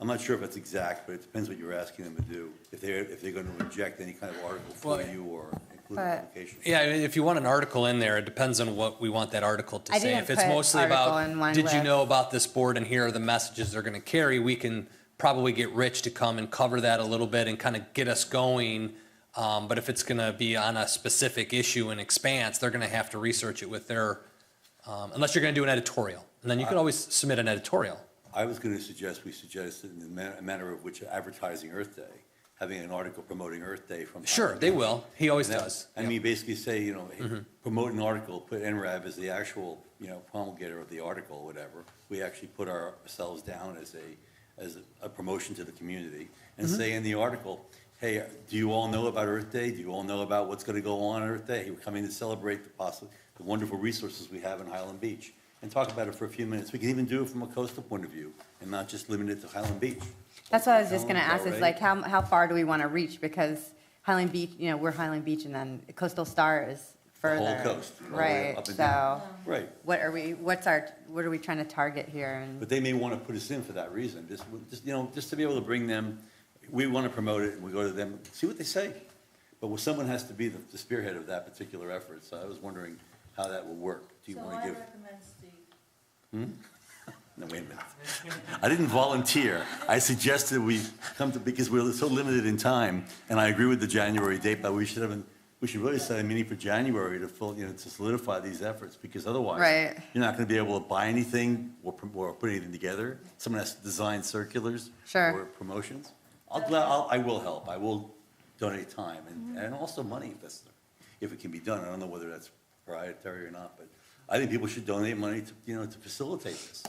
I'm not sure if that's exact, but it depends what you're asking them to do. If they're going to reject any kind of article for you or include a publication. Yeah, if you want an article in there, it depends on what we want that article to I say. didn't If it's put mostly article about, in one did you list. know about this board and here are the messages they're going to carry, we can probably get Rich to come and cover that a little bit and kind of get us going. But if it's going to be on a specific issue and expanse, they're going to have to research it with their, unless you're going to do an editorial. And then you could always submit an editorial. I was going to suggest we suggest in the manner of which advertising Earth Day, having an article promoting Earth Day from. Sure, they will. He always does. I mean, basically say, hey, promote an article, put NRAB as the actual, promulgator of the article, or whatever. We actually put ourselves down as a promotion to the community and say in the article, hey, do you all know about Earth Day? Do you all know about what's going to go on Earth Day? We're coming to celebrate the wonderful resources we have in Highland Beach, and talk about it for a few minutes. We can even do it from a coastal point of view and not just limit it to Highland Beach. That's what I was just going to ask, is Right? like, how far do we want to reach? Because Highland Beach, we're Highland Beach, and then Coastal Star is The whole further. coast, all the way Right, up and so down. Right. what are we trying to target here? And But they may want to put us in for that reason, just to be able to bring them, we want to promote it, and we go to them, see what they say. But someone has to be the spearhead of that particular effort, so I was wondering how that will work. Do you So want I to give? recommend Steve. No, wait a minute. I didn't volunteer. I suggested we come to, because we're so limited in time, and I agree with the January date, but we should really set a meeting for January to to solidify these efforts, because otherwise, Right. you're not going to be able to buy anything or put anything together. Someone has to design circulars Sure. or promotions. I will help. I will donate time and also money if it can be done. I don't know whether that's proprietary or not, but I think people should donate money to facilitate this.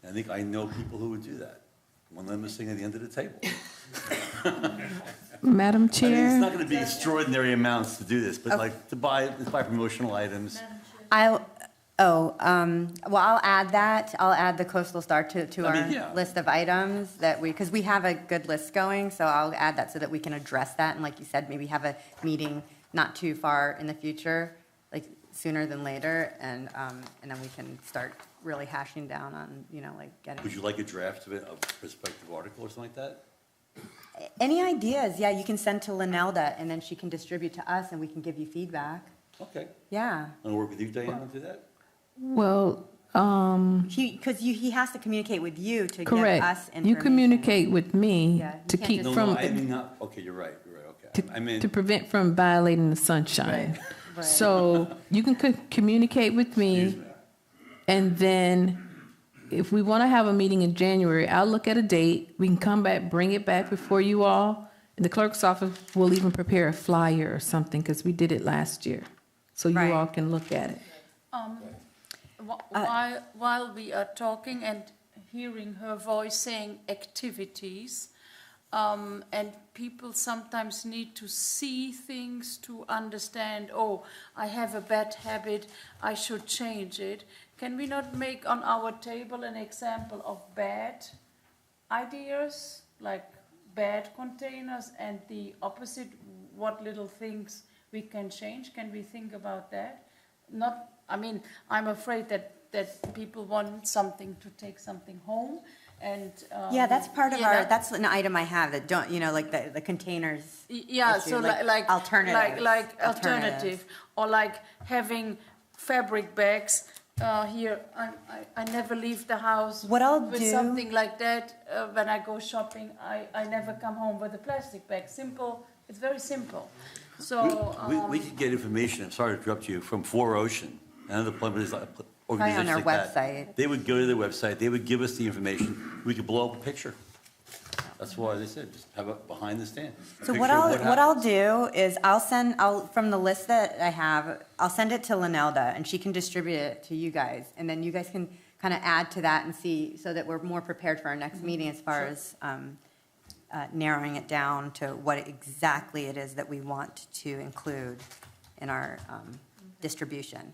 And I know people who would do that. One of them is sitting at the end of the table. Madam I mean, it's Chair, not going to be extraordinary amounts to do this, but like to buy promotional items. Well, I'll add that. I'll add the Coastal Star to our yeah. list of items because we have a good list going, so I'll add that so that we can address that, and like you said, maybe have a meeting not too far in the future, like sooner than later, and then we can start really hashing down on, getting. Would you like a draft of a prospective article or something like that? Any ideas? Yeah, you can send to Lynelda, and then she can distribute to us, and we can give you feedback. Okay. Yeah. Want to work with you, Diane, to do that? well, Because he has to communicate with you to give us correct. information. You communicate with me Yeah, you to can't keep just- from, I mean, not, okay, you're right, okay. I mean, to prevent from violating the sunshine. Right. So you can communicate with excuse me, me. and then if we want to have a meeting in January, I'll look at a date. We can come back, bring it back before you all. And the clerk's office will even prepare a flyer or something, because we did it last year. So you Right. all can look at it. While we are talking and hearing her voice saying activities, and people sometimes need to see things to understand, oh, I have a bad habit, I should change it. Can we not make on our table an example of bad ideas, like bad containers and the opposite, what little things we can change? Can we think about that? Not, I mean, I'm afraid that people want something to take something home and. Yeah, that's part of you our, know, that's an item I have that don't, like the containers. Yeah, issue, so like alternative. like alternative, or like having fabric bags. Here, I never leave the house. What I'll with do- something like that. When I go shopping, I never come home with a plastic bag. Simple. It's very simple. So We could get information, I'm sorry to interrupt you, from 4Ocean and other organizations on their like that. website. They would go to their website, they would give us the information, we could blow up a picture. That's why they said, just have it behind the stand. a So picture what of I'll happens. do is from the list that I have, I'll send it to Linelda and she can distribute it to you guys. And then you guys can kind of add to that and see, so that we're more prepared for our next meeting as far as narrowing it down to what exactly it is that we want to include in our distribution.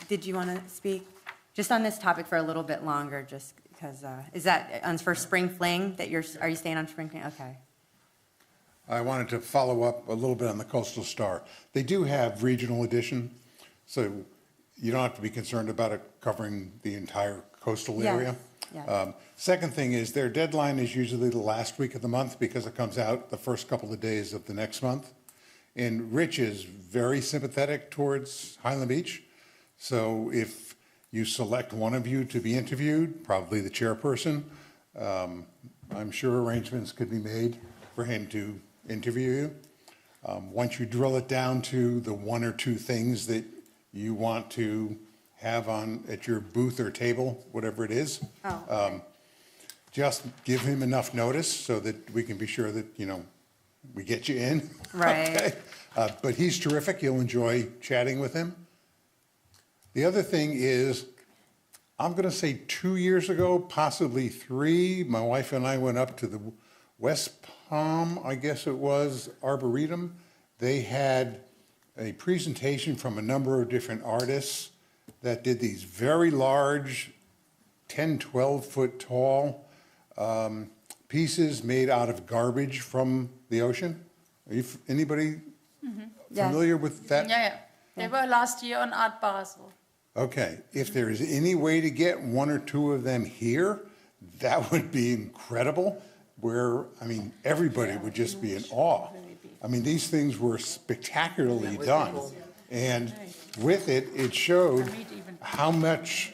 Did you want to speak just on this topic for a little bit longer, just because, is that for Spring Fling that are you staying on Spring Fling? Okay. I wanted to follow up a little bit on the Coastal Star. They do have regional edition, so you don't have to be concerned about it covering the entire coastal Yes, area. yes. Second thing is their deadline is usually the last week of the month because it comes out the first couple of days of the next month. And Rich is very sympathetic towards Highland Beach. So if you select one of you to be interviewed, probably the chairperson, I'm sure arrangements could be made for him to interview you. Once you drill it down to the one or two things that you want to have on at your booth or table, whatever it is, just give him enough notice so that we can be sure that, we get you in. Right. Okay? But he's terrific. You'll enjoy chatting with him. The other thing is, I'm going to say 2 years ago, possibly 3, my wife and I went up to the West Palm, I guess it was, Arboretum. They had a presentation from a number of different artists that did these very large, 10, 12-foot tall pieces made out of garbage from the ocean. Are you, anybody Yes. familiar with that? yeah. They were last year on Art Basel. Okay, if there is any way to get one or two of them here, that would be incredible, where, everybody would just be in awe. These things were spectacularly done. And with it, it showed how much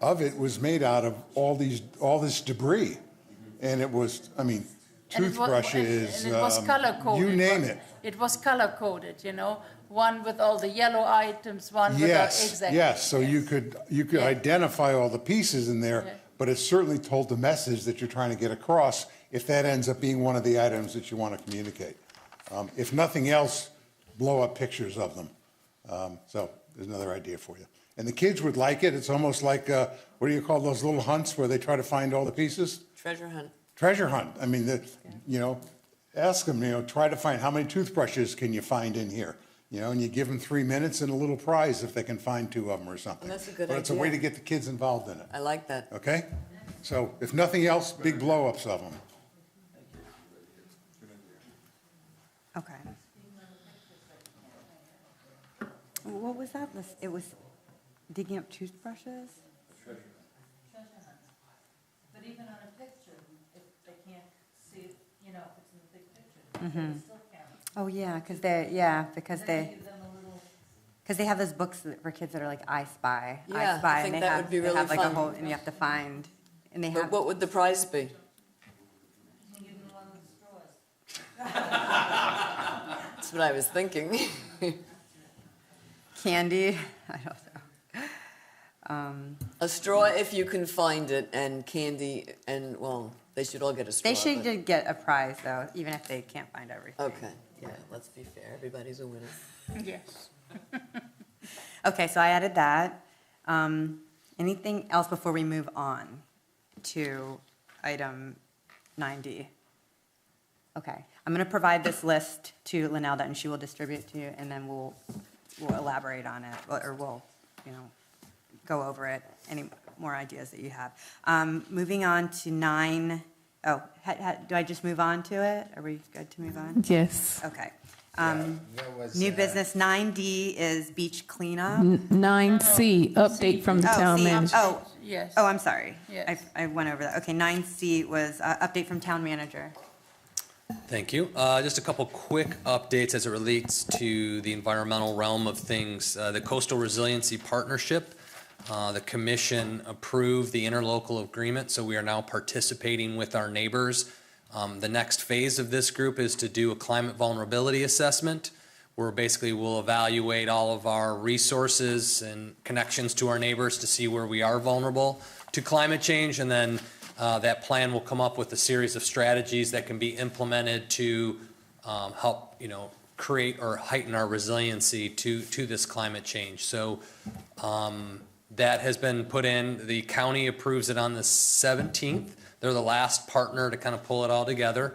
of it was made out of all this debris. And it was, toothbrushes, and it was color coded. you name it. It was color coded, one with all the yellow items, one without, Yes, exactly. yes, so you could Yeah. identify all the pieces in there, Yeah. but it certainly told the message that you're trying to get across if that ends up being one of the items that you want to communicate. If nothing else, blow up pictures of them. So there's another idea for you. And the kids would like it. It's almost like, what do you call those little hunts where they try to find all the pieces? Treasure hunt. Treasure hunt. Ask them, try to find how many toothbrushes can you find in here? And you give them 3 minutes and a little prize if they can find 2 of them or something. That's a good But it's a idea. way to get the kids involved in it, I like that. okay? So if nothing else, big blow-ups of them. Okay. What was that? It was digging up toothbrushes? But even on a picture, if they can't see it, if it's in the big picture, it still counts. Oh, yeah, because Then they you give them a little, because they have those books for kids that are like I Spy. Yeah, I Spy, I think and that would be they really have like a fun. whole, and you have to find, and they But have. what would the prize be? you can give them one with straws. That's what I was thinking. Candy, I don't know. A straw if you can find it, and candy, and, well, they should all get a straw. They should but- get a prize though, even if they can't find everything. Okay, yeah, let's be fair. Everybody's a winner. Yes. Okay, so I added that. Anything else before we move on to item 9D? Okay, I'm going to provide this list to Linelda, and she will distribute it to you, and then we'll elaborate on it, or we'll, go over it, any more ideas that you have. Moving on to Oh, do I just move on to it? Are we good to move on? Yes. Okay. There was, New business 9D is beach cleanup. 9C, update from the Oh, town C. manager. Oh, Yes. oh, I'm sorry. Yes. I went over that. Okay, 9C was update from town manager. Thank you. Just a couple quick updates as it relates to the environmental realm of things. The Coastal Resiliency Partnership, the commission approved the interlocal agreement, so we are now participating with our neighbors. The next phase of this group is to do a climate vulnerability assessment, where basically we'll evaluate all of our resources and connections to our neighbors to see where we are vulnerable to climate change, and then that plan will come up with a series of strategies that can be implemented to help, create or heighten our resiliency to this climate change. So that has been put in. The county approves it on the 17th. They're the last partner to kind of pull it all together.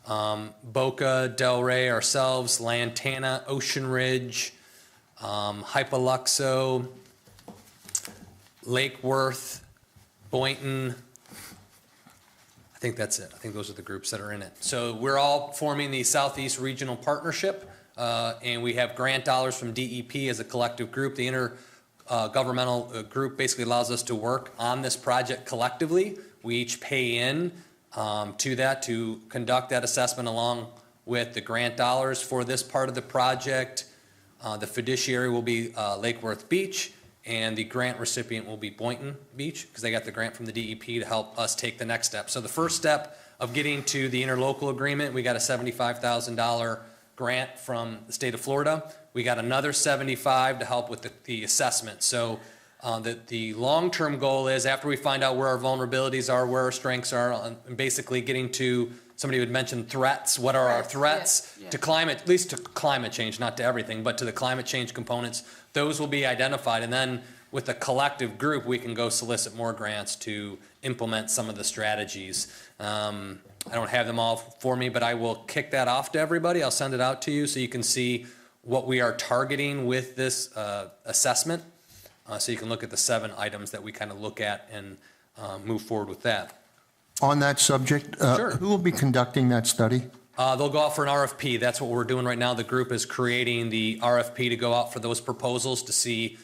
Boca, Delray, ourselves, Lantana, Ocean Ridge, Hypoluxo, Lake Worth, Boynton. I think that's it. I think those are the groups that are in it. So we're all forming the Southeast Regional Partnership, and we have grant dollars from DEP as a collective group. The intergovernmental group basically allows us to work on this project collectively. We each pay in to that to conduct that assessment along with the grant dollars for this part of the project. The fiduciary will be Lake Worth Beach, and the grant recipient will be Boynton Beach, because they got the grant from the DEP to help us take the next step. So the first step of getting to the interlocal agreement, we got a $75,000 grant from the state of Florida. We got another $75,000 to help with the assessment. So the long-term goal is, after we find out where our vulnerabilities are, where our strengths are, and basically getting to, somebody would mention threats. What are our threats to climate, at least to climate change, not to everything, but to the climate change components. Those will be identified. And then with a collective group, we can go solicit more grants to implement some of the strategies. I don't have them all for me, but I will kick that off to everybody. I'll send it out to you so you can see what we are targeting with this assessment. So you can look at the 7 items that we kind of look at and move forward with that. On that subject, Sure. who will be conducting that study? They'll go out for an RFP. That's what we're doing right now. The group is creating the RFP to go out for those proposals to see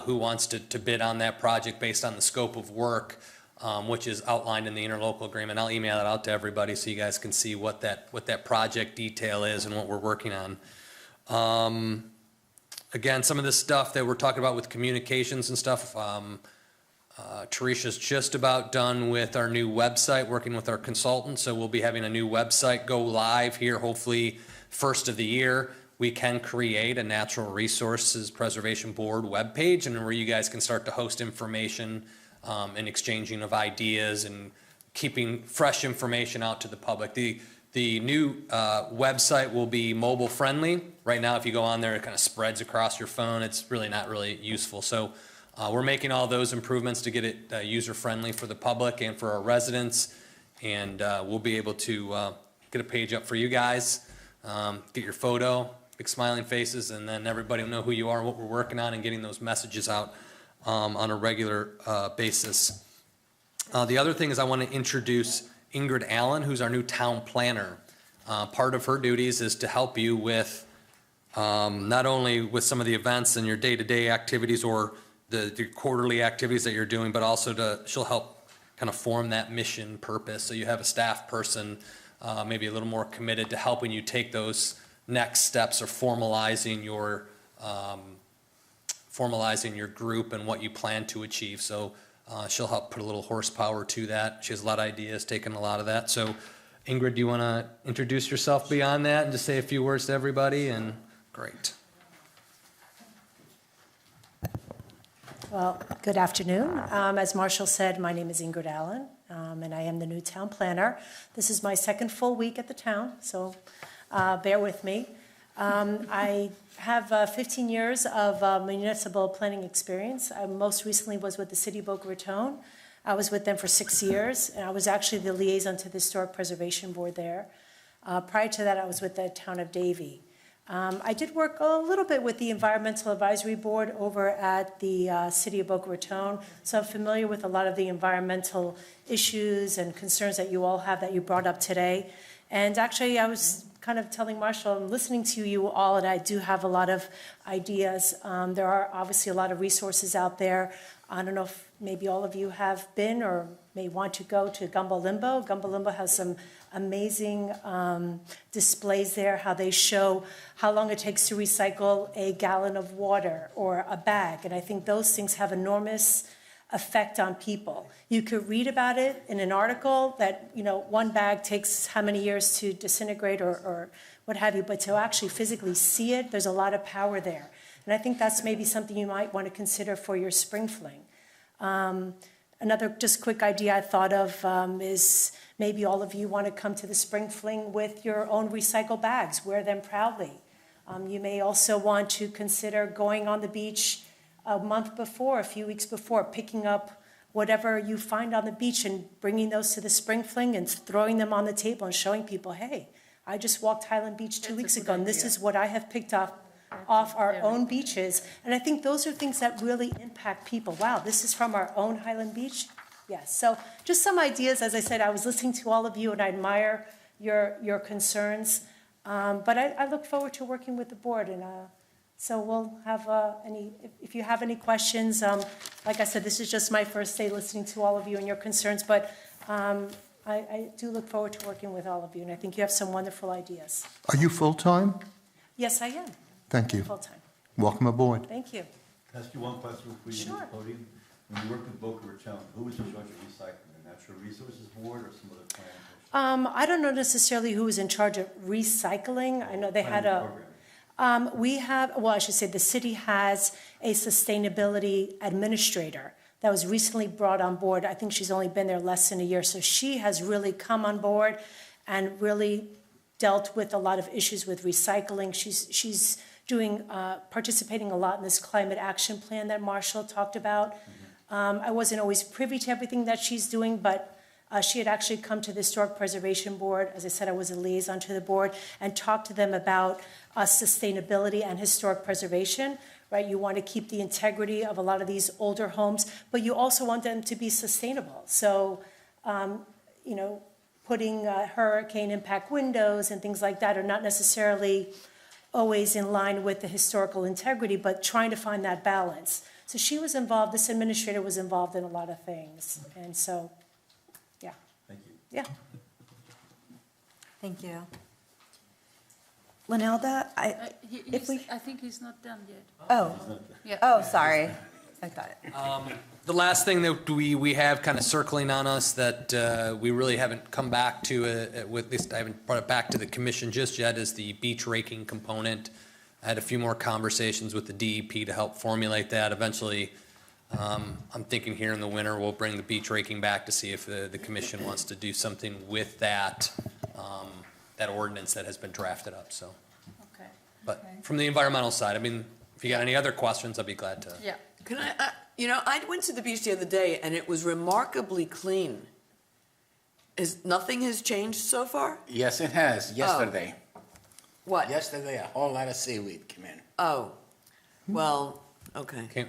who wants to bid on that project based on the scope of work, which is outlined in the interlocal agreement. I'll email it out to everybody so you guys can see what that project detail is and what we're working on. Again, some of this stuff that we're talking about with communications and stuff, Teresha's just about done with our new website, working with our consultant, so we'll be having a new website go live here, hopefully first of the year. We can create a Natural Resources Preservation Board webpage, and where you guys can start to host information and exchanging of ideas and keeping fresh information out to the public. The new website will be mobile friendly. Right now, if you go on there, it kind of spreads across your phone. It's really not really useful. So we're making all those improvements to get it user-friendly for the public and for our residents, and we'll be able to get a page up for you guys, get your photo, big smiling faces, and then everybody will know who you are and what we're working on, and getting those messages out on a regular basis. The other thing is I want to introduce Ingrid Allen, who's our new town planner. Part of her duties is to help you with not only with some of the events and your day-to-day activities or the quarterly activities that you're doing, but also she'll help kind of form that mission purpose. So you have a staff person maybe a little more committed to helping you take those next steps or formalizing your group and what you plan to achieve. So she'll help put a little horsepower to that. She has a lot of ideas, taking a lot of that. So Ingrid, do you want to introduce yourself beyond that and just say a few words to everybody? And great. Well, good afternoon. As Marshall said, my name is Ingrid Allen, and I am the new town planner. This is my second full week at the town, so bear with me. I have 15 years of municipal planning experience. I most recently was with the City of Boca Raton. I was with them for 6 years, and I was actually the liaison to the Historic Preservation Board there. Prior to that, I was with the town of Davie. I did work a little bit with the Environmental Advisory Board over at the City of Boca Raton, so I'm familiar with a lot of the environmental issues and concerns that you all have that you brought up today. And actually, I was kind of telling Marshall, I'm listening to you all, and I do have a lot of ideas. There are obviously a lot of resources out there. I don't know if maybe all of you have been or may want to go to Gumbo Limbo. Gumbo Limbo has some amazing displays there, how they show how long it takes to recycle a gallon of water or a bag. And I think those things have enormous effect on people. You could read about it in an article that, you know, one bag takes how many years to disintegrate or what have you, but to actually physically see it, there's a lot of power there. And I think that's maybe something you might want to consider for your spring fling. Another just quick idea I thought of is maybe all of you want to come to the spring fling with your own recycled bags, wear them proudly. You may also want to consider going on the beach a month before, a few weeks before, picking up whatever you find on the beach and bringing those to the spring fling and throwing them on the table and showing people, hey, I just walked Highland Beach 2 weeks ago, and this is what I have picked up off our own beaches. And I think those are things that really impact people. Wow, this is from our own Highland Beach? Yes, so just some ideas. As I said, I was listening to all of you, and I admire your concerns. But I look forward to working with the board, and so we'll have if you have any questions, like I said, this is just my first day listening to all of you and your concerns, but I do look forward to working with all of you, and I think you have some wonderful ideas. Are you full-time? Yes, I am. Thank you. Full-time. Welcome aboard. Thank you. Can I ask you one question before you leave the podium? When you worked with Boca Raton, who was in charge of recycling, the Natural Resources Board or some other plan? I don't know necessarily who was in charge of recycling. I know they had a... we have, well, I should say the city has a sustainability administrator that was recently brought on board. I think she's only been there less than a year. So she has really come on board and really dealt with a lot of issues with recycling. She's doing, participating a lot in this climate action plan that Marshall talked about. I wasn't always privy to everything that she's doing, but she had actually come to the Historic Preservation Board. As I said, I was a liaison to the board and talked to them about sustainability and historic preservation, right? You want to keep the integrity of a lot of these older homes, but you also want them to be sustainable. So, you know, putting hurricane impact windows and things like that are not necessarily always in line with the historical integrity, but trying to find that balance. So she was involved, this administrator was involved in a lot of things. And so, yeah. Thank you. Yeah. Thank you. Linelda, I think he's not done yet. sorry. I thought. The last thing that we have kind of circling on us that we really haven't come back to, with this, I haven't brought it back to the commission just yet, is the beach raking component. I had a few more conversations with the DEP to help formulate that. Eventually, I'm thinking here in the winter, we'll bring the beach raking back to see if the commission wants to do something with that, that ordinance that has been drafted up, so. Okay. But from the environmental side, I mean, if you got any other questions, I'd be glad to. Yeah. Can I, you know, I went to the beach the other day and it was remarkably clean. Nothing has changed so far? Yes, it has, yesterday. What? Yesterday, a whole lot of seaweed came in. Oh, well, okay. Okay.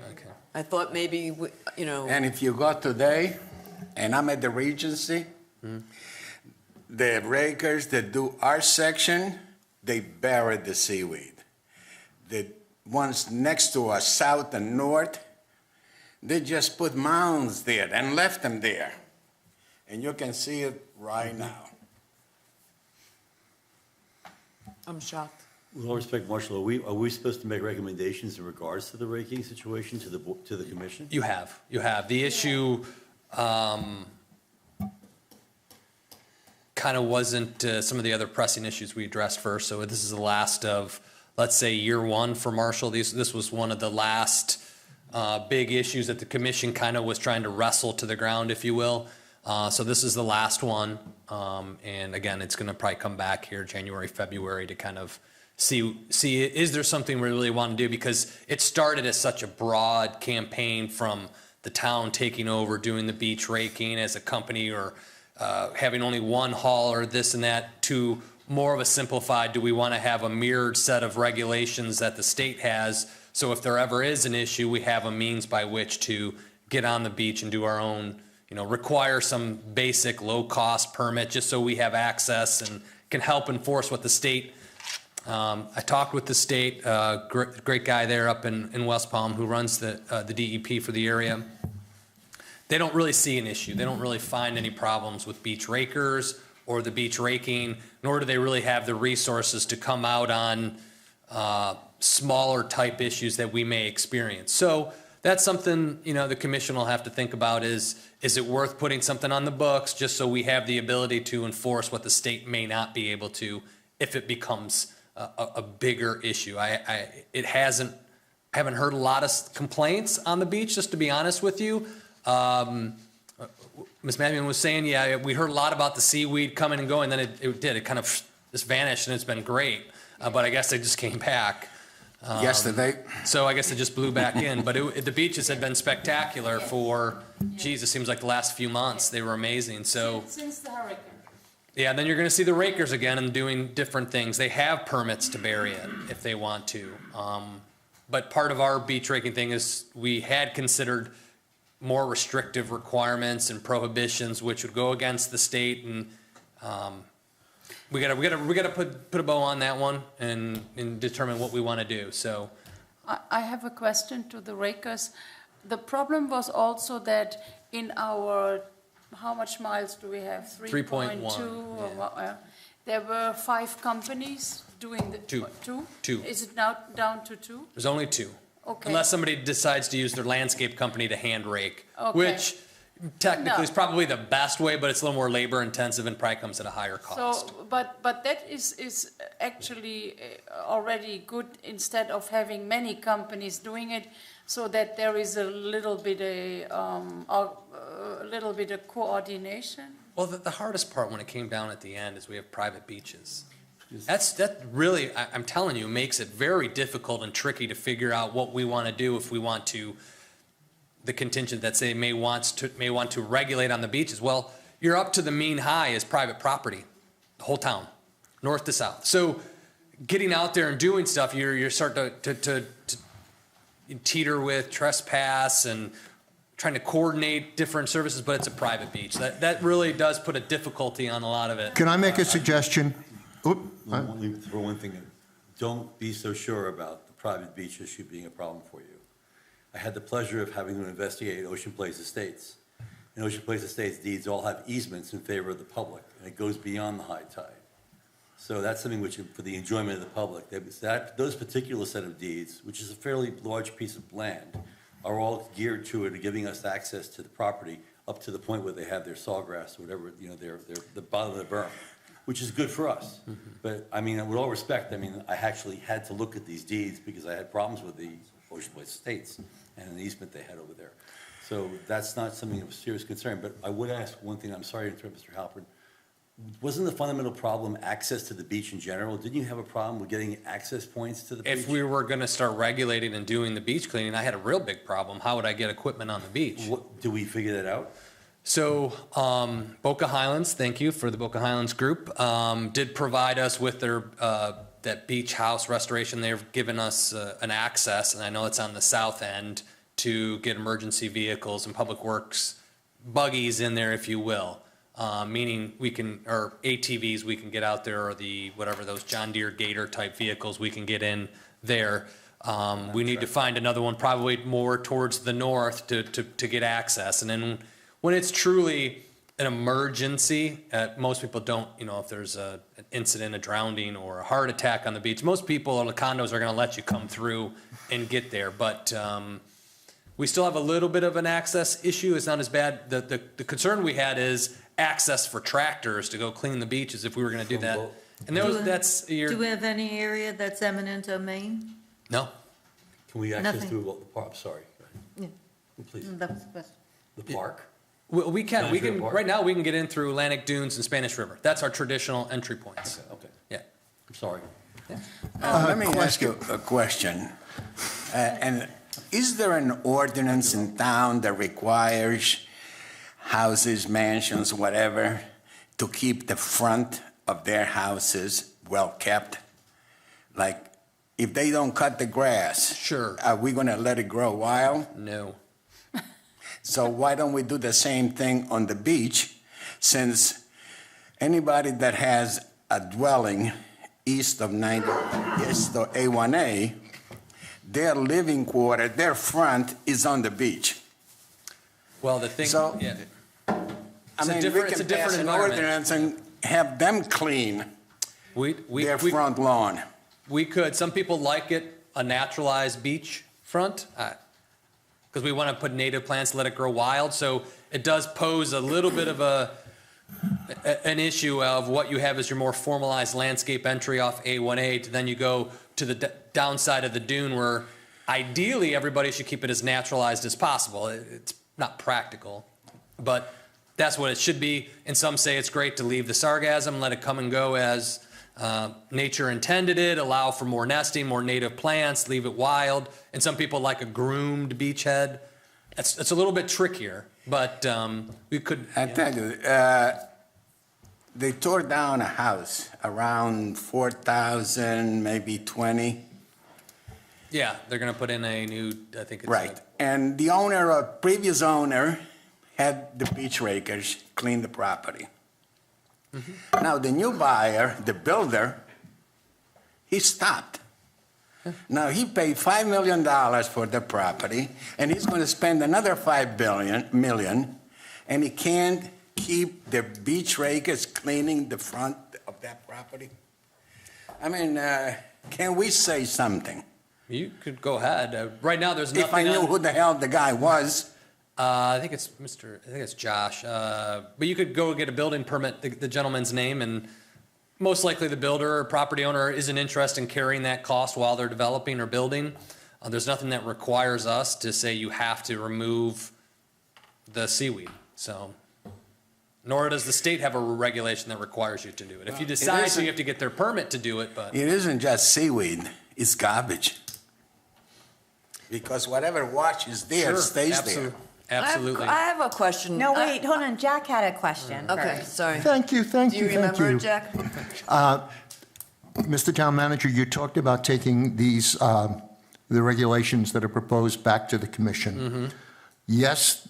I thought maybe, you know. And if you go today, and I'm at the Regency, the rakers that do our section, they buried the seaweed. The ones next to us, south and north, they just put mounds there and left them there. And you can see it right now. I'm shocked. With all respect, Marshall, are we supposed to make recommendations in regards to the raking situation to the commission? You have. The issue kind of wasn't some of the other pressing issues we addressed first. So this is the last of, let's say, year one for Marshall. This was one of the last big issues that the commission kind of was trying to wrestle to the ground, if you will. So this is the last one. And again, it's going to probably come back here January, February to kind of see is there something we really want to do? Because it started as such a broad campaign from the town taking over, doing the beach raking as a company, or having only one hauler, this and that, to more of a simplified, do we want to have a mirrored set of regulations that the state has? So if there ever is an issue, we have a means by which to get on the beach and do our own, require some basic low-cost permit just so we have access and can help enforce what the state. I talked with the state, great guy there up in West Palm who runs the DEP for the area. They don't really see an issue. They don't really find any problems with beach rakers or the beach raking, nor do they really have the resources to come out on smaller type issues that we may experience. So that's something, the commission will have to think about is it worth putting something on the books just so we have the ability to enforce what the state may not be able to if it becomes a bigger issue. I haven't heard a lot of complaints on the beach, just to be honest with you. Ms. Madden was saying, yeah, we heard a lot about the seaweed coming and going, then it kind of just vanished and it's been great. But I guess they just came back. Yesterday. So I guess it just blew back in. But the beaches had been spectacular for, geez, it seems like the last few months. They were amazing. So Since the hurricane. yeah, then you're going to see the rakers again and doing different things. They have permits to bury it if they want to. But part of our beach raking thing is we had considered more restrictive requirements and prohibitions, which would go against the state, and we gotta put a bow on that one and determine what we want to do. So, I have a question to the rakers. The problem was also that in our, how much miles do we have? 3.1, 3.2 or yeah. what? There were 5 companies doing the. Two. Two? Is it now down to 2? there's only 2. Okay. Unless somebody decides to use their landscape company to hand rake, Okay. which technically No. is probably the best way, but it's a little more labor intensive and probably comes at a higher cost. So, but that is actually already good instead of having many companies doing it, so that there is a little bit of coordination. Well, the hardest part when it came down at the end is we have private beaches. That really, I'm telling you, makes it very difficult and tricky to figure out what we want to do if we want to, the contingent that say may want to regulate on the beaches. Well, you're up to the mean high is private property, the whole town, north to south. So getting out there and doing stuff, you're starting to teeter with trespass and trying to coordinate different services, but it's a private beach. That really does put a difficulty on a lot of it. Can I make a suggestion? Oop, For one thing, don't be so sure about the private beach issue being a problem for you. I had the pleasure of having to investigate Ocean Place Estates. And Ocean Place Estates deeds all have easements in favor of the public, and it goes beyond the high tide. So that's something which, for the enjoyment of the public, those particular set of deeds, which is a fairly large piece of land, are all geared to it, giving us access to the property up to the point where they have their sawgrass or whatever, the bottom of the berm, which is good for us. But, I mean, with all respect, I actually had to look at these deeds because I had problems with the Ocean Place Estates and an easement they had over there. So that's not something of serious concern. But I would ask one thing, I'm sorry to interrupt, Mr. Halpern. Wasn't the fundamental problem access to the beach in general? Didn't you have a problem with getting access points to the beach? If we were going to start regulating and doing the beach cleaning, I had a real big problem. How would I get equipment on the beach? Do we figure that out? So Boca Highlands, thank you for the Boca Highlands group, did provide us with their that beach house restoration. They've given us an access, and I know it's on the south end, to get emergency vehicles and public works buggies in there, if you will. Meaning we can, or ATVs, we can get out there, or whatever those John Deere Gator type vehicles, we can get in there. We need to find another one probably more towards the north to get access. And then when it's truly an emergency, most people don't, if there's an incident, a drowning or a heart attack on the beach, most people or the condos are going to let you come through and get there. But we still have a little bit of an access issue. It's not as bad. The concern we had is access for tractors to go clean the beaches if we were going to do that. And Do we have any area that's eminent domain? No. Can we access Nothing. through the park? Sorry. Yeah. Please. That was the question. The park? We can. Spanish River Park? Right now we can get in through Atlantic Dunes and Spanish River. That's our traditional entry points. Okay. Yeah. I'm sorry. Let me ask you a question. And is there an ordinance in town that requires houses, mansions, whatever, to keep the front of their houses well kept? Like, if they don't cut the grass, Sure. are we gonna let it grow wild? No. So why don't we do the same thing on the beach, since anybody that has a dwelling east of A1A, their living quarter, their front is on the beach. Well, the thing, So- yeah. I It's a mean, we different- it's a can different pass an environment. ordinance and have them clean their We front lawn. We could. Some people like it a naturalized beach front because we want to put native plants, let it grow wild. So it does pose a little bit of an issue of what you have as your more formalized landscape entry off A1A. Then you go to the downside of the dune where ideally everybody should keep it as naturalized as possible. It's not practical, but that's what it should be. And some say it's great to leave the sargassum, let it come and go as nature intended it, allow for more nesting, more native plants, leave it wild. And some people like a groomed beachhead. It's a little bit trickier, but we could. I tell you, they tore down a house around 4,000, maybe 20. Yeah, they're going to put in a new, I think it's. Right. And the previous owner had the beach rakers clean the property. Mm-hmm. Now, the new buyer, the builder, he stopped. Now, he paid $5 million for the property, and he's going to spend another $5 million, and he can't keep the beach rakers cleaning the front of that property? I mean, can we say something? You could go ahead. Right now, there's nothing. If I knew who the hell the guy was. I think it's Josh. But you could go get a building permit, the gentleman's name, and most likely the builder or property owner isn't interested in carrying that cost while they're developing or building. There's nothing that requires us to say you have to remove the seaweed. So, nor does the state have a regulation that requires you to do it. If you decide to, you have to get their permit to do it. But it isn't just seaweed; it's garbage. Because whatever washes there stays there. Absolutely. I have a question. No, wait, hold on. Jack had a question. Okay, first. sorry. Thank you, thank Do you, you thank remember, you. Jack? Mr. Town Manager, you talked about taking these, the regulations that are proposed back to the commission. Yes,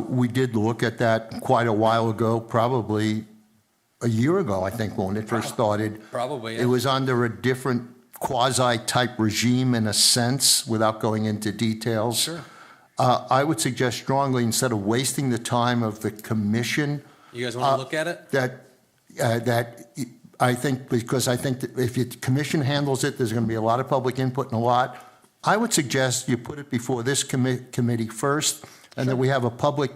we did look at that quite a while ago, probably a year ago, I think, when it first started. Probably, yeah. It was under a different quasi-type regime in a sense, without going into details. Sure. I would suggest strongly, instead of wasting the time of the commission, You guys want to look at it? that I think, because I think that if the commission handles it, there's going to be a lot of public input and a lot. I would suggest you put it before this committee first, and that we have a public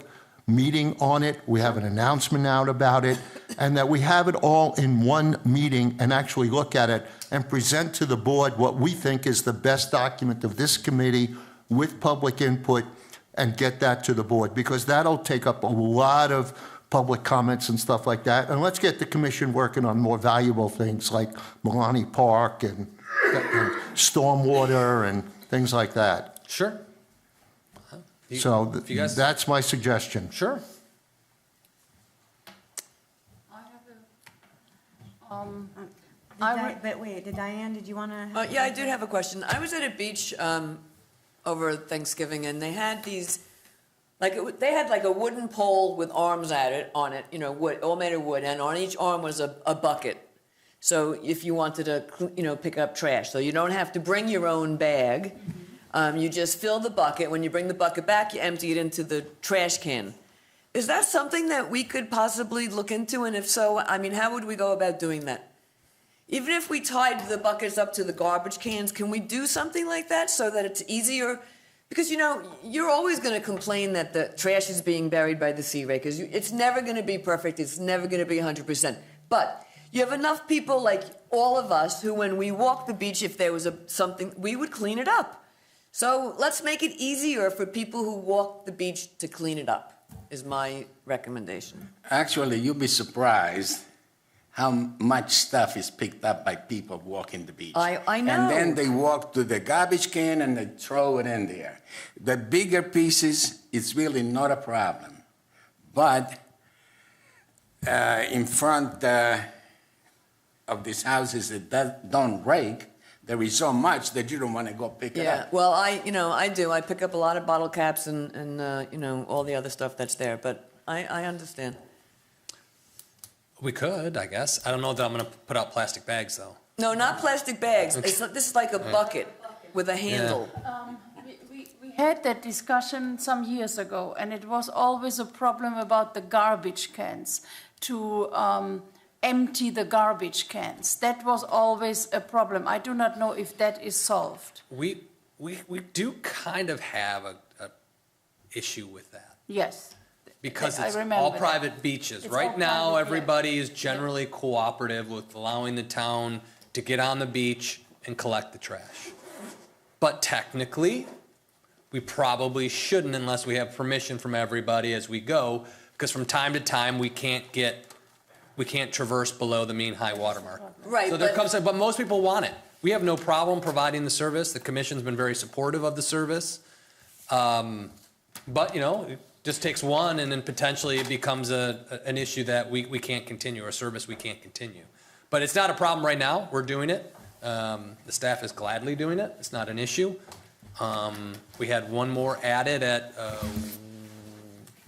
meeting on it, we have an announcement out about it, and that we have it all in one meeting and actually look at it and present to the board what we think is the best document of this committee with public input, and get that to the board, because that'll take up a lot of public comments and stuff like that. And let's get the commission working on more valuable things like Milani Park and stormwater and things like that. Sure. So if you guys- that's my suggestion. Sure. But wait, Diane, did you want to? Yeah, I did have a question. I was at a beach over Thanksgiving, and they had these, they had like a wooden pole with arms on it, wood, all made of wood, and on each arm was a bucket. So if you wanted to, pick up trash, so you don't have to bring your own bag. You just fill the bucket. When you bring the bucket back, you empty it into the trash can. Is that something that we could possibly look into? And if so, how would we go about doing that? Even if we tied the buckets up to the garbage cans, can we do something like that so that it's easier? Because, you're always going to complain that the trash is being buried by the sea rakers. It's never going to be perfect. It's never going to be 100%. But you have enough people like all of us who, when we walk the beach, if there was something, we would clean it up. So let's make it easier for people who walk the beach to clean it up, is my recommendation. Actually, you'll be surprised how much stuff is picked up by people walking the beach. I know. And then they walk to the garbage can and they throw it in there. The bigger pieces, it's really not a problem. But in front of these houses that don't rake, there is so much that you don't want to go pick it Yeah, up. well, I do. I pick up a lot of bottle caps and all the other stuff that's there, but I understand. We could, I guess. I don't know that I'm going to put out plastic bags, though. No, not plastic bags. This is like a bucket with a handle. We had that discussion some years ago, and it was always a problem about the garbage cans, to empty the garbage cans. That was always a problem. I do not know if that is solved. We do kind of have a issue with that. Yes. Because I it's remember all that. private beaches. It's Right all now, private, everybody is generally cooperative with allowing the town to get on the beach and collect the trash. But technically, we probably shouldn't unless we have permission from everybody as we go, because from time to time, we can't traverse below the mean high water mark. Right, So there but- comes, but most people want it. We have no problem providing the service. The commission's been very supportive of the service. But, it just takes one, and then potentially it becomes an issue that we can't continue, or a service we can't continue. But it's not a problem right now. We're doing it. The staff is gladly doing it. It's not an issue. We had one more added at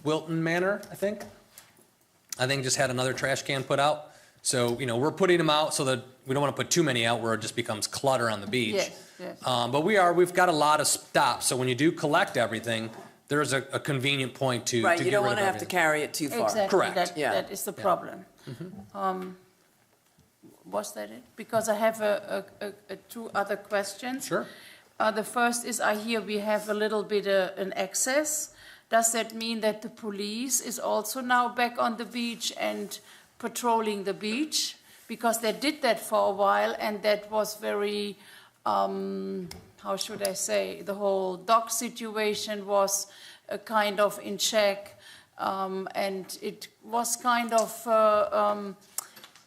Wilton Manor, I think. Just had another trash can put out. So, we're putting them out so that we don't want to put too many out where it just becomes clutter on the beach. Yes. But we've got a lot of stops. So when you do collect everything, there's a convenient point to Right, get you don't rid want of to have to everything. carry it too far. Exactly. Correct. Yeah. That is the problem. Was that it? Because I have two other questions. Sure. The first is, I hear we have a little bit an excess. Does that mean that the police is also now back on the beach and patrolling the beach? Because they did that for a while, and that was very, how should I say, the whole dog situation was kind of in check, and it was kind of,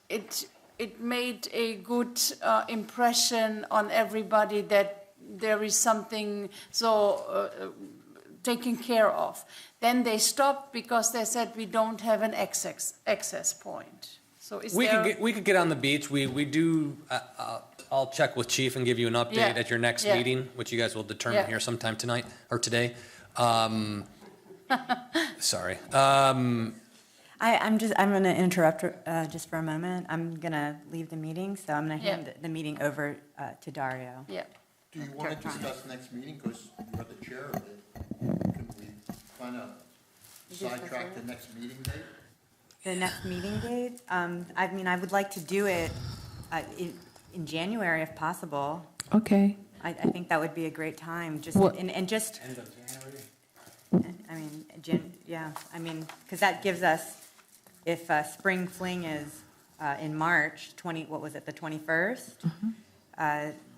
it made a good impression on everybody that there is something taken care of. Then they stopped because they said we don't have an access point. So is We there? we could get on the beach. We do. I'll check with Chief and give you an update Yeah. at your next Yeah. meeting, which you guys will determine Yeah. here sometime tonight or today. Sorry. I'm going to interrupt just for a moment. I'm going to leave the meeting, so I'm going to hand the meeting over to Dario. Yeah. Do you want to discuss next meeting, because you're the chair of it? Can we kind of sidetrack the next meeting date? The next meeting date, I would like to do it in January if possible. Okay. I think that would be a great time, just, What- and just. End of January? Because that gives us, if Spring Fling is in March, what was it, the 21st?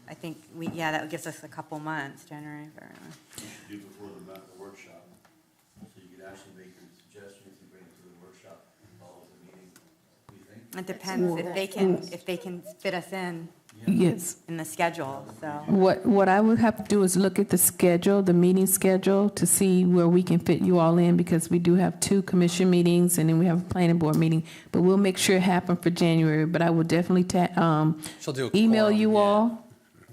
I think that gives us a couple months, January, February. You should do before the workshop, so you could actually make your suggestions and bring it to the workshop and follow the meeting. What do you think? It depends if they can fit us in Yes. the schedule, so. What I would have to do is look at the schedule, the meeting schedule, to see where we can fit you all in, because we do have 2 commission meetings and then we have a planning board meeting. But we'll make sure it happens for January. But I will definitely She'll do a email quorum, you yeah. all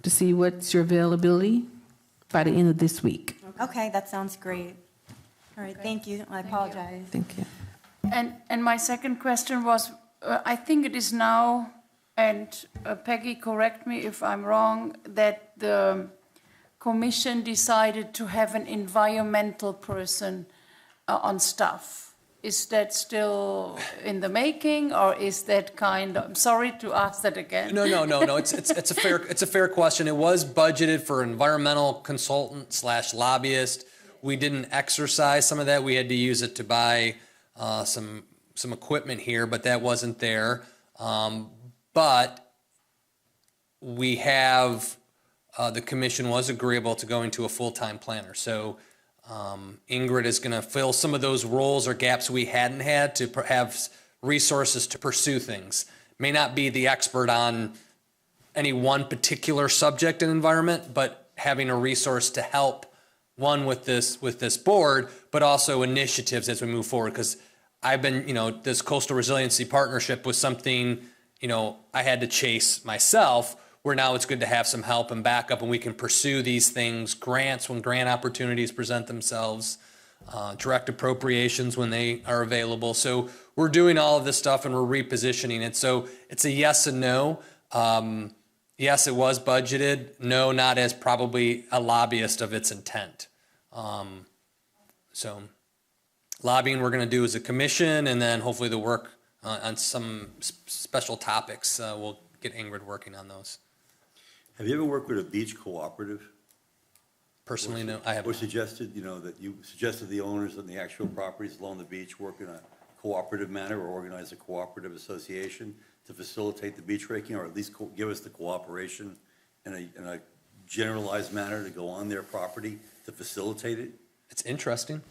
to see what's your availability by the end of this week. Okay, that sounds great. All right, thank you. I apologize. Thank you. And my second question was, I think it is now, and Peggy, correct me if I'm wrong, that the commission decided to have an environmental person on staff. Is that still in the making, or is that kind of, I'm sorry to ask that again. No. It's a fair question. It was budgeted for environmental consultant / lobbyist. We didn't exercise some of that. We had to use it to buy some equipment here, but that wasn't there. But we have the commission was agreeable to going to a full-time planner. So Ingrid is going to fill some of those roles or gaps we hadn't had to have resources to pursue things. May not be the expert on any one particular subject in environment, but having a resource to help one with this board, but also initiatives as we move forward. Because I've been, this coastal resiliency partnership was something, I had to chase myself, where now it's good to have some help and backup, and we can pursue these things, grants when grant opportunities present themselves, direct appropriations when they are available. So we're doing all of this stuff and we're repositioning it. So it's a yes and no. Yes, it was budgeted. No, not as probably a lobbyist of its intent. So lobbying we're going to do as a commission, and then hopefully the work on some special topics. We'll get Ingrid working on those. Have you ever worked with a beach cooperative? Personally, no, I Or haven't. suggested, that you suggested the owners on the actual properties along the beach work in a cooperative manner or organize a cooperative association to facilitate the beach raking, or at least give us the cooperation in a generalized manner to go on their property to facilitate it? It's interesting.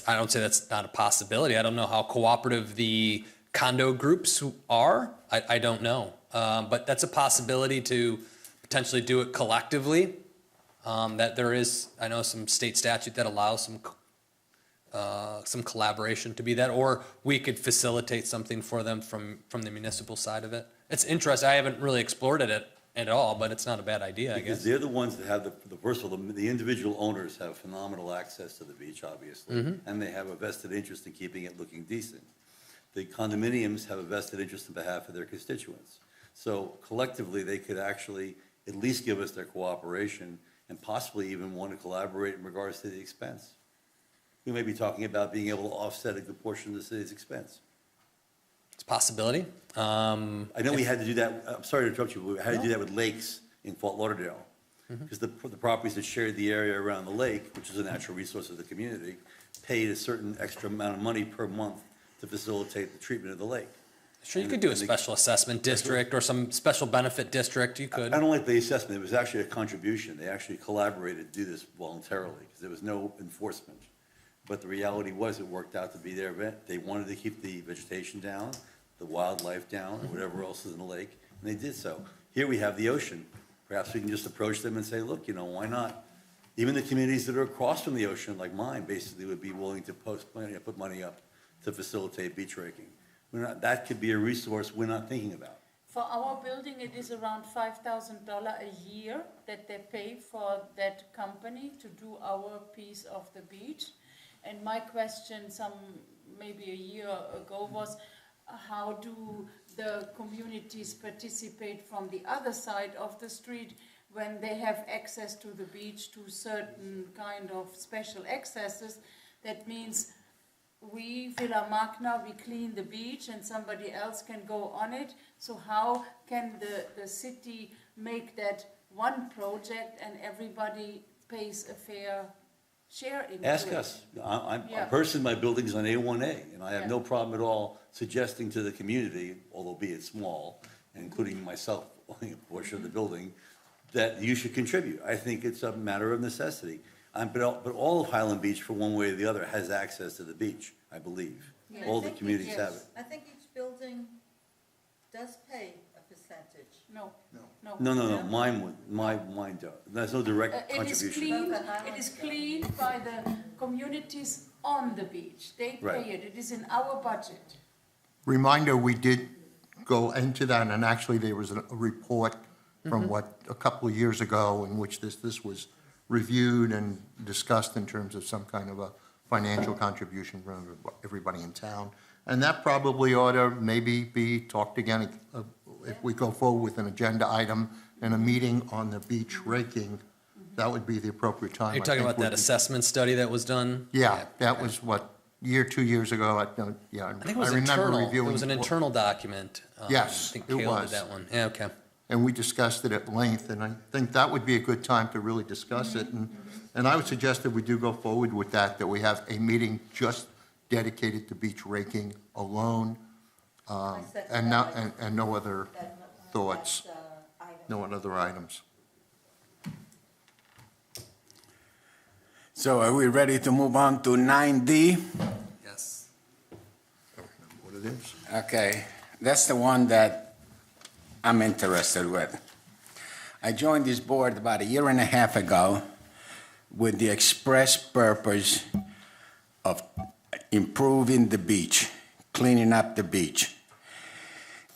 I don't say that's not a possibility. I don't know how cooperative the condo groups are. I don't know. But that's a possibility to potentially do it collectively. That there is, I know, some state statute that allows some collaboration to be that, or we could facilitate something for them from the municipal side of it. It's interesting. I haven't really explored it at all, but it's not a bad idea, I Because guess. they're the ones that have first of all, the individual owners have phenomenal access to the beach, obviously, and they have a vested interest in keeping it looking decent. The condominiums have a vested interest on behalf of their constituents. So collectively, they could actually at least give us their cooperation and possibly even want to collaborate in regards to the expense. We may be talking about being able to offset a good portion of the city's expense. It's a possibility. I know we had to do that, I'm sorry to interrupt you, but we had to do that with lakes in Fort Lauderdale. Because the properties that shared the area around the lake, which is a natural resource of the community, paid a certain extra amount of money per month to facilitate the treatment of the lake. Sure, you could do a special assessment district or some special benefit district. You could. I don't like the assessment, it was actually a contribution. They actually collaborated to do this voluntarily, because there was no enforcement. But the reality was, it worked out to be their event. They wanted to keep the vegetation down, the wildlife down, and whatever else is in the lake, and they did so. Here we have the ocean. Perhaps we can just approach them and say, look, why not? Even the communities that are across from the ocean, like mine, basically would be willing to put money up to facilitate beach raking. That could be a resource we're not thinking about. For our building, it is around $5,000 a year that they pay for that company to do our piece of the beach. And my question maybe a year ago was, how do the communities participate from the other side of the street when they have access to the beach to certain kind of special accesses? That means we, Villa Magna, we clean the beach and somebody else can go on it. So how can the city make that one project and everybody pays a fair share into it? Ask us. I'm personally, my building's on A1A, and I have no problem at all suggesting to the community, although be it small, including myself owning a portion of the building, that you should contribute. I think it's a matter of necessity. But all of Highland Beach, for one way or the other, has access to the beach, I believe. Yeah. All the communities have it. I think each building does pay a percentage. No. No, mine don't. There's no direct It is contribution. cleaned by the communities on the beach. They Right. pay it. It is in our budget. Reminder, we did go into that, and actually there was a report from a couple of years ago in which this was reviewed and discussed in terms of some kind of a financial contribution from everybody in town. And that probably ought to maybe be talked again, if we go forward with an agenda item and a meeting on the beach raking, that would be the appropriate time. You're I talking think, about that would be- assessment study that was done? Yeah, that was 2 years ago. I I think it was remember internal. It reviewing was an internal document. Yes, I think it Kayla was. did that one. Yeah, okay. And we discussed it at length, and I think that would be a good time to really discuss it. And I would suggest that we do go forward with that we have a meeting just dedicated to beach raking alone, and no other thoughts, no other items. So are we ready to move on to 9D? Yes. What it is? Okay, that's the one that I'm interested with. I joined this board about 1.5 years ago with the express purpose of improving the beach, cleaning up the beach.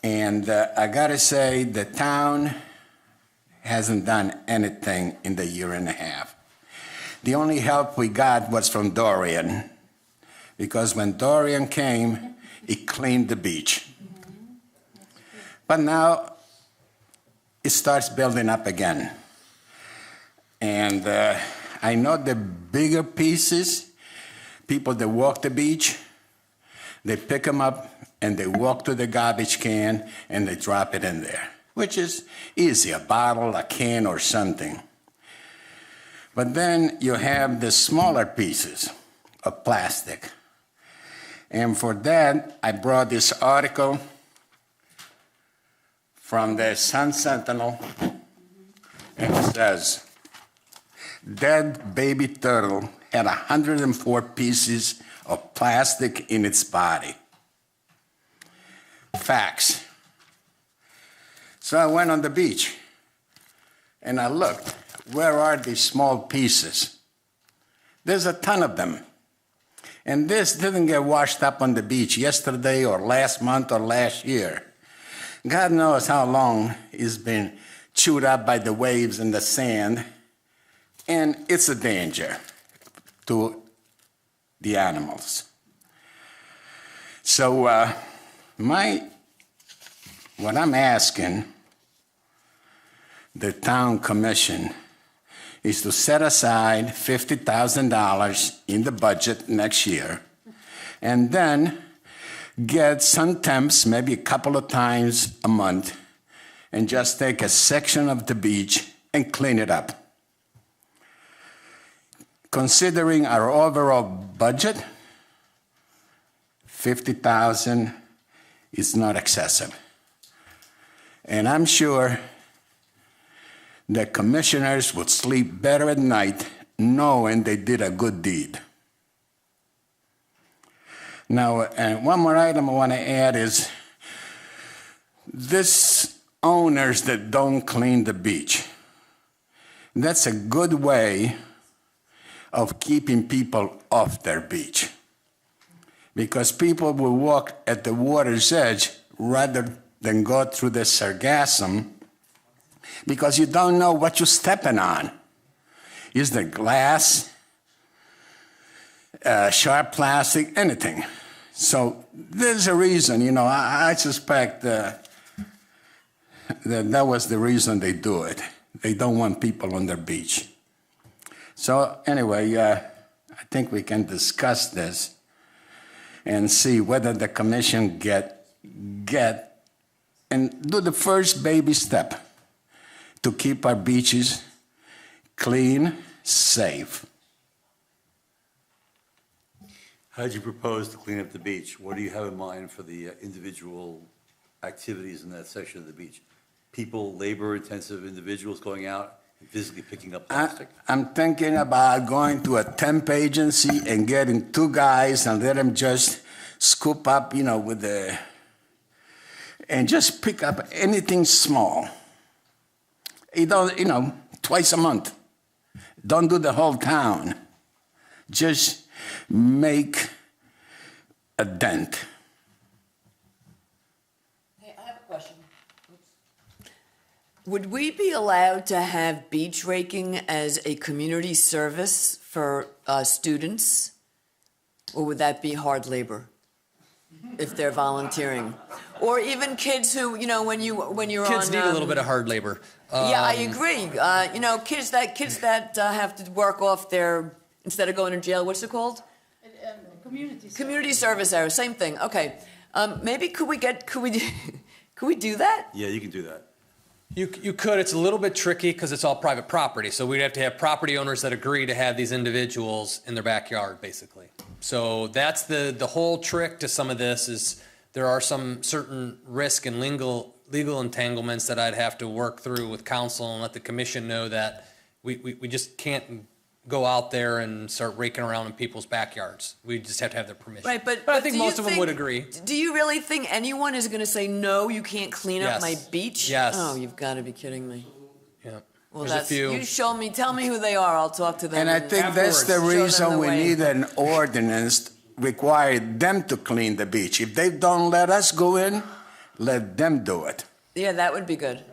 And I gotta say, the town hasn't done anything in the year and a half. The only help we got was from Dorian, because when Dorian came, he cleaned the beach. But now it starts building up again. And I know the bigger pieces, people that walk the beach, they pick them up and they walk to the garbage can and they drop it in there, which is easy, a bottle, a can, or something. But then you have the smaller pieces of plastic. And for that, I brought this article from the Sun Sentinel, and it says, dead baby turtle had 104 pieces of plastic in its body. Facts. So I went on the beach and I looked, where are these small pieces? There's a ton of them. And this didn't get washed up on the beach yesterday or last month or last year. God knows how long it's been chewed up by the waves and the sand, and it's a danger to the animals. So what I'm asking the town commission is to set aside $50,000 in the budget next year, and then get some temps, maybe a couple of times a month, and just take a section of the beach and clean it up. Considering our overall budget, $50,000 is not excessive. And I'm sure the commissioners would sleep better at night knowing they did a good deed. Now, and one more item I want to add is this owners that don't clean the beach. That's a good way of keeping people off their beach, because people will walk at the water's edge rather than go through the sargassum, because you don't know what you're stepping on. Is there glass, sharp plastic, anything? So there's a reason, you know, I suspect that was the reason they do it. They don't want people on their beach. So anyway, I think we can discuss this and see whether the commission get and do the first baby step to keep our beaches clean, safe. How did you propose to clean up the beach? What do you have in mind for the individual activities in that section of the beach? People, labor-intensive individuals going out and physically picking up plastic? I'm thinking about going to a temp agency and getting 2 guys and let them just scoop up, you know, with the, and just pick up anything small. You don't, you know, twice a month. Don't do the whole town. Just make a dent. Hey, I have a question. Would we be allowed to have beach raking as a community service for students? Or would that be hard labor if they're volunteering? Or even kids who, you know, when you're Kids on... need a little bit of hard labor. Yeah, I agree. You know, kids that have to work off their, instead of going to jail, what's it called? Community service hours, same thing. Okay. Maybe could we do that? Yeah, you can do that. You could. It's a little bit tricky because it's all private property. So we'd have to have property owners that agree to have these individuals in their backyard, basically. So that's the whole trick to some of this is there are some certain risk and legal entanglements that I'd have to work through with council and let the commission know that we just can't go out there and start raking around in people's backyards. We just have to have their permission. Right, but I think do you most of them would agree. Do you really think anyone is going to say, no, you can't clean up Yes. my beach? Yes. Oh, you've got to be kidding me. Yeah. Well, There's a few. you show me, tell me who they are, I'll talk to them. And I think that's the Show them reason the we way. need an ordinance require them to clean the beach. If they don't let us go in, let them do it. Yeah, that would be good.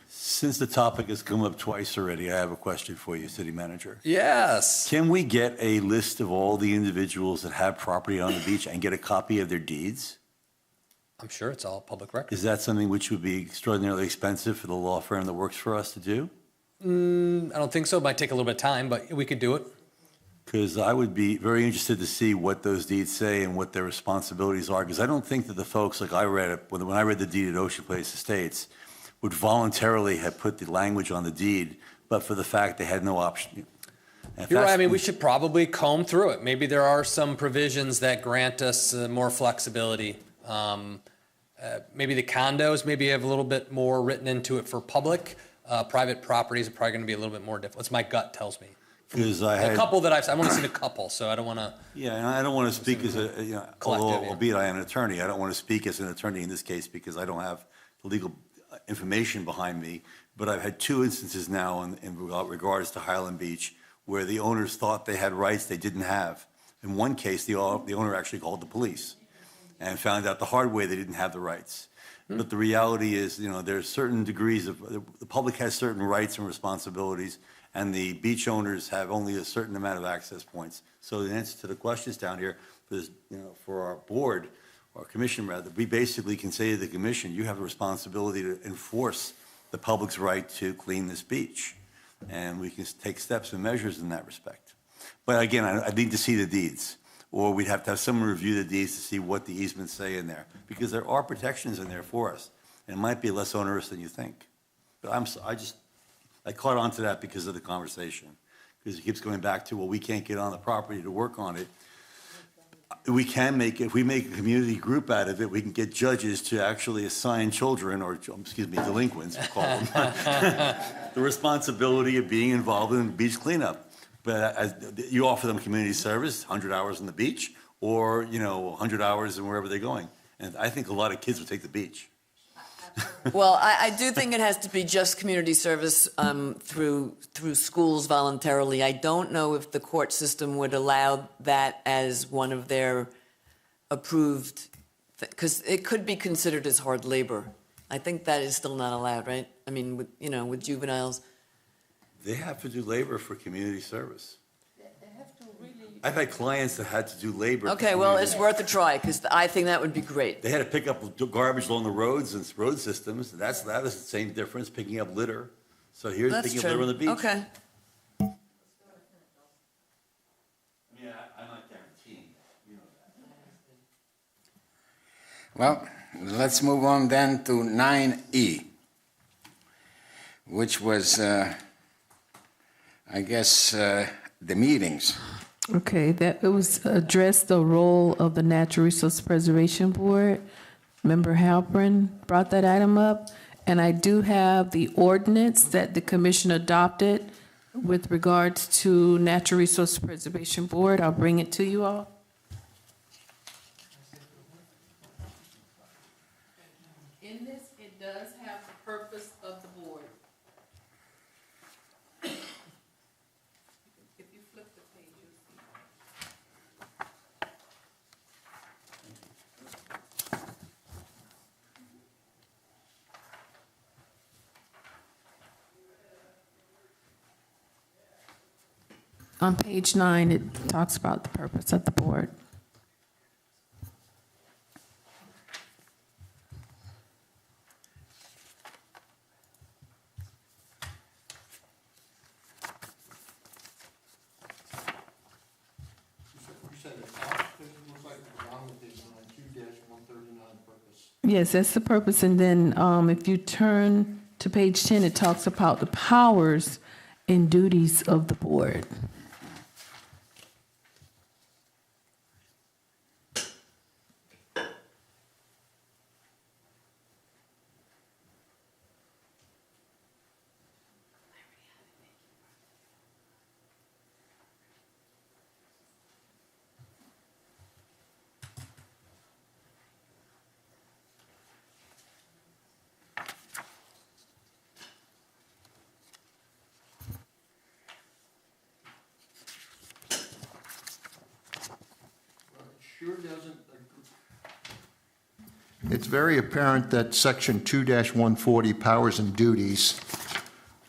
Since the topic has come up twice already, I have a question for you, City Manager. Yes. Can we get a list of all the individuals that have property on the beach and get a copy of their deeds? I'm sure it's all public record. Is that something which would be extraordinarily expensive for the law firm that works for us to do? I don't think so. It might take a little bit of time, but we could do it. Because I would be very interested to see what those deeds say and what their responsibilities are, because I don't think that the folks, like I read it, when I read the deed at Ocean Place Estates, would voluntarily have put the language on the deed, but for the fact they had no option. And if You're right. I that's- mean, we should probably comb through it. Maybe there are some provisions that grant us more flexibility. Maybe the condos, maybe have a little bit more written into it for public. Private properties are probably going to be a little bit more difficult. That's my gut tells me. Because I had. A couple that I've only seen a couple, so I don't want to. Yeah, and I don't want to speak as a, Collective, although yeah. albeit I am an attorney, I don't want to speak as an attorney in this case because I don't have the legal information behind me. But I've had two instances now in regards to Highland Beach where the owners thought they had rights they didn't have. In one case, the owner actually called the police and found out the hard way they didn't have the rights. But the reality is, there's certain degrees of, the public has certain rights and responsibilities, and the beach owners have only a certain amount of access points. So the answer to the questions down here, for this, for our board, or commission rather, we basically can say to the commission, you have a responsibility to enforce the public's right to clean this beach. And we can take steps and measures in that respect. But again, I need to see the deeds. Or we'd have to have someone review the deeds to see what the easements say in there. Because there are protections in there for us. And it might be less onerous than you think. But I caught on to that because of the conversation. Because it keeps going back to, well, we can't get on the property to work on it. We can make, if we make a community group out of it, we can get judges to actually assign children, or excuse me, delinquents, we'll call them, the responsibility of being involved in beach cleanup. But you offer them community service, 100 hours on the beach, or 100 hours in wherever they're going. And I think a lot of kids would take the beach. Well, I do think it has to be just community service through schools voluntarily. I don't know if the court system would allow that as one of their approved, because it could be considered as hard labor. I think that is still not allowed, right? I mean, with juveniles. They have to do labor for community service. I've had clients that had to do labor. Okay, well, it's worth a try, because I think that would be great. They had to pick up garbage along the roads and road systems. That is the same difference, picking up litter. So here's That's picking true. up litter on the beach. Okay. I'm not guaranteeing that. Well, let's move on then to 9E, which was, I guess, the meetings. Okay, that it was addressed the role of the Natural Resource Preservation Board. Member Halpern brought that item up, and I do have the ordinance that the commission adopted with regards to Natural Resource Preservation Board. I'll bring it to you all. In this, it does have the purpose of the board. If you flip the page, you'll see. On page 9, it talks about the purpose of the board. Yes, that's the purpose. And then if you turn to page 10, it talks about the powers and duties of the board. It's very apparent that Section 2-140, Powers and Duties,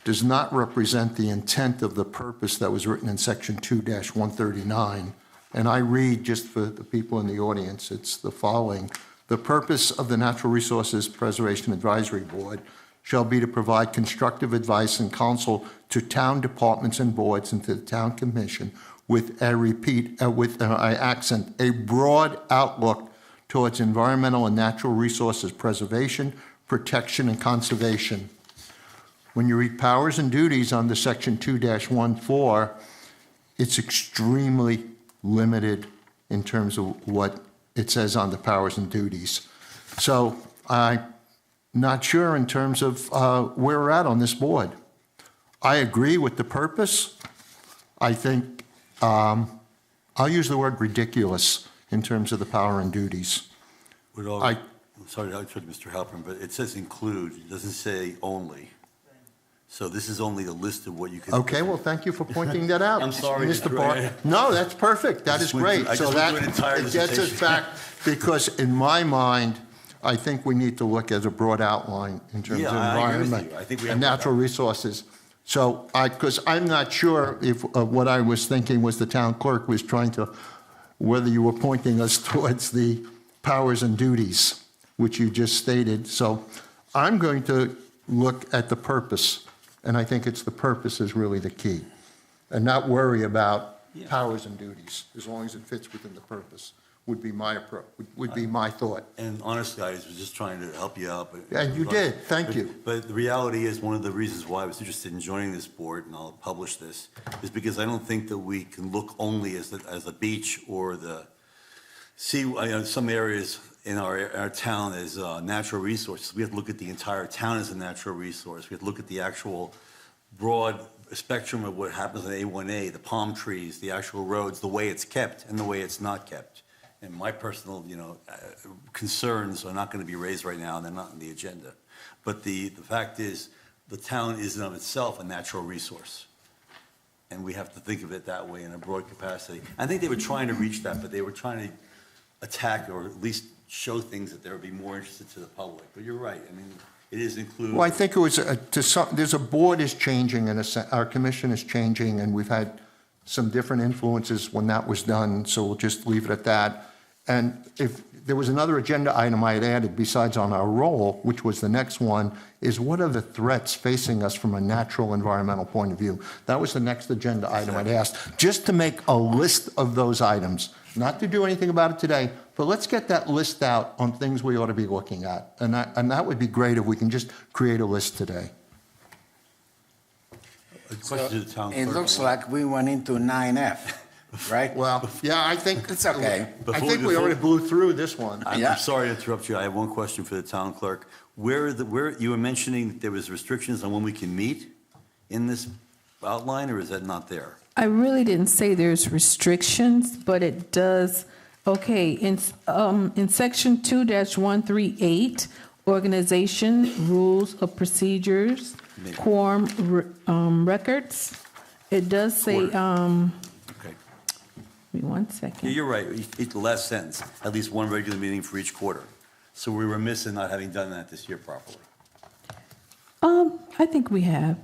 does not represent the intent of the purpose that was written in Section 2-139. And I read, just for the people in the audience, it's the following. The purpose of the Natural Resources Preservation Advisory Board shall be to provide constructive advice and counsel to town departments and boards and to the town commission with I accent, a broad outlook towards environmental and natural resources preservation, protection, and conservation. When you read powers and duties under Section 2-14, it's extremely limited in terms of what it says on the powers and duties. So I'm not sure in terms of where we're at on this board. I agree with the purpose. I think I'll use the word ridiculous in terms of the power and duties. I'm sorry to interrupt Mr. Halpern, but it says include, it doesn't say only. So this is only a list of what you can. Okay, well, thank you for pointing that out. I'm sorry, Mr. Mr. Barr. Ray. No, that's perfect. That is great. I So just went through an entire it gets us dissertation. back, because in my mind, I think we need to look at a broad outline in terms of Yeah, I agree with environment you. I think we have and to- natural resources. So because I'm not sure if what I was thinking was the town clerk was trying to, whether you were pointing us towards the powers and duties, which you just stated. So I'm going to look at the purpose, and I think it's the purpose is really the key, and not worry about powers and duties, as long as it fits within the purpose, would be my approach, would be my thought. And honestly, I was just trying to help you out. But And you did, thank you. But the reality is, one of the reasons why I was interested in joining this board, and I'll publish this, is because I don't think that we can look only as the beach or some areas in our town as natural resources. We have to look at the entire town as a natural resource. We have to look at the actual broad spectrum of what happens in A1A, the palm trees, the actual roads, the way it's kept and the way it's not kept. And my personal, concerns are not going to be raised right now, and they're not on the agenda. But the fact is, the town is in of itself a natural resource. And we have to think of it that way in a broad capacity. I think they were trying to reach that, but they were trying to attack or at least show things that they would be more interested to the public. But you're right. I mean, it is included. Well, I think it was, there's a board is changing, and our commission is changing, and we've had some different influences when that was done, so we'll just leave it at that. And if there was another agenda item I had added besides on our roll, which was the next one, is what are the threats facing us from a natural environmental point of view? That was the next agenda item I'd asked, just to make a list of those items, not to do anything about it today, but let's get that list out on things we ought to be looking at. And that would be great if we can just create a list today. A question to the town It clerk. looks like we went into 9F, right? Well, yeah, I think. It's okay. I think we already blew through this one. Yeah. I'm sorry to interrupt you. I have one question for the town clerk. Where you were mentioning that there was restrictions on when we can meet in this outline, or is that not there? I really didn't say there's restrictions, but it does, okay, in section 2-138, organization, rules of procedures, quorum records, it does say, Okay. give me 1 Yeah, second. you're right. The last sentence, at least one regular meeting for each quarter. So we were missing not having done that this year properly. I think we have,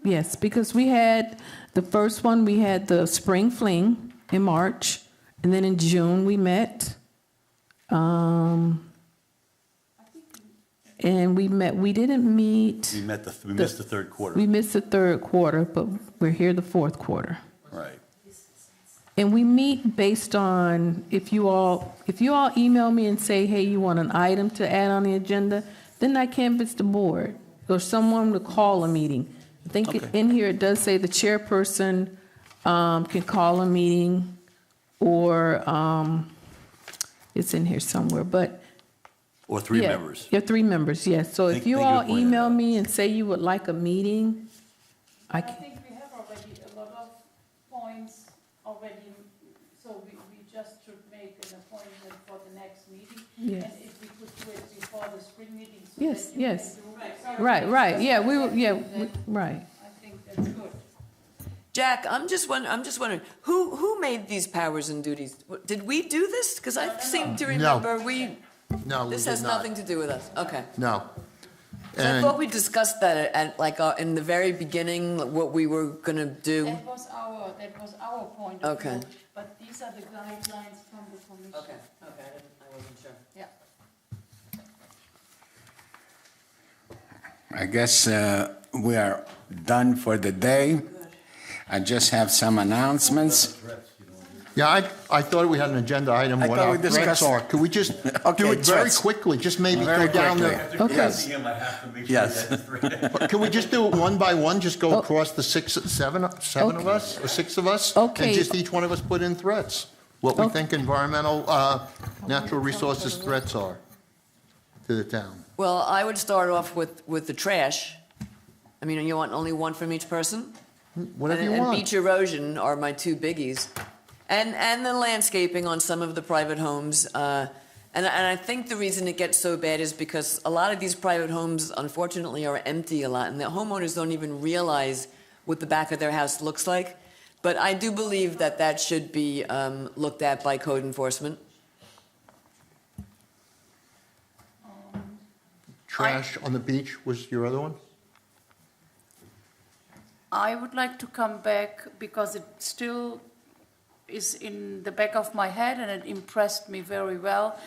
yes, because we had, the first one, we had the spring fling in March, and then in June we met. And we didn't meet, We missed the third quarter. we missed the third quarter, but we're here the fourth quarter. Right. And we meet based on, if you all email me and say, hey, you want an item to add on the agenda, then I canvass the board, or someone to call a meeting. I think in here it does say the chairperson can call a meeting, or it's in here somewhere, but. Or three Yeah, members. Yeah, 3 members, yes. So if Thank you you all for pointing email that out. me and say you would like a meeting, I I can, think we have already a lot of points already, so we just should make an appointment for the next meeting. Yes. And if we could do it before the spring meeting, so Yes, that you yes. can do. right, yeah, right. I think that's good. Jack, I'm just wondering, who made these powers and duties? Did we do this? Because I seem to remember No, we This did has not. nothing to do with us, okay. No. So I And thought we discussed that at, like, in the very beginning, what we were gonna do. That was our point of Okay. view, but these are the guidelines from the commission. Okay, I wasn't sure. Yeah. I guess we are done for the day. I just have some announcements. yeah, I thought we had an agenda item, I what thought our we threats discussed- are. Could we just Okay, do it very threats. quickly, just maybe Very go down quickly. the, Okay. Yes. can we just do it one by one, just go Oh. across the seven of Okay. us, or six of us? Okay. And just each one of us put in threats, what we think environmental, natural resources threats are to the town. Well, I would start off with the trash. I mean, you want only one from each person? Whatever you And want. beach erosion are my two biggies. And the landscaping on some of the private homes. And I think the reason it gets so bad is because a lot of these private homes, unfortunately, are empty a lot, and the homeowners don't even realize what the back of their house looks like. But I do believe that that should be looked at by code enforcement. Trash on the beach was your other one? I would like to come back because it still is in the back of my head and it impressed me very well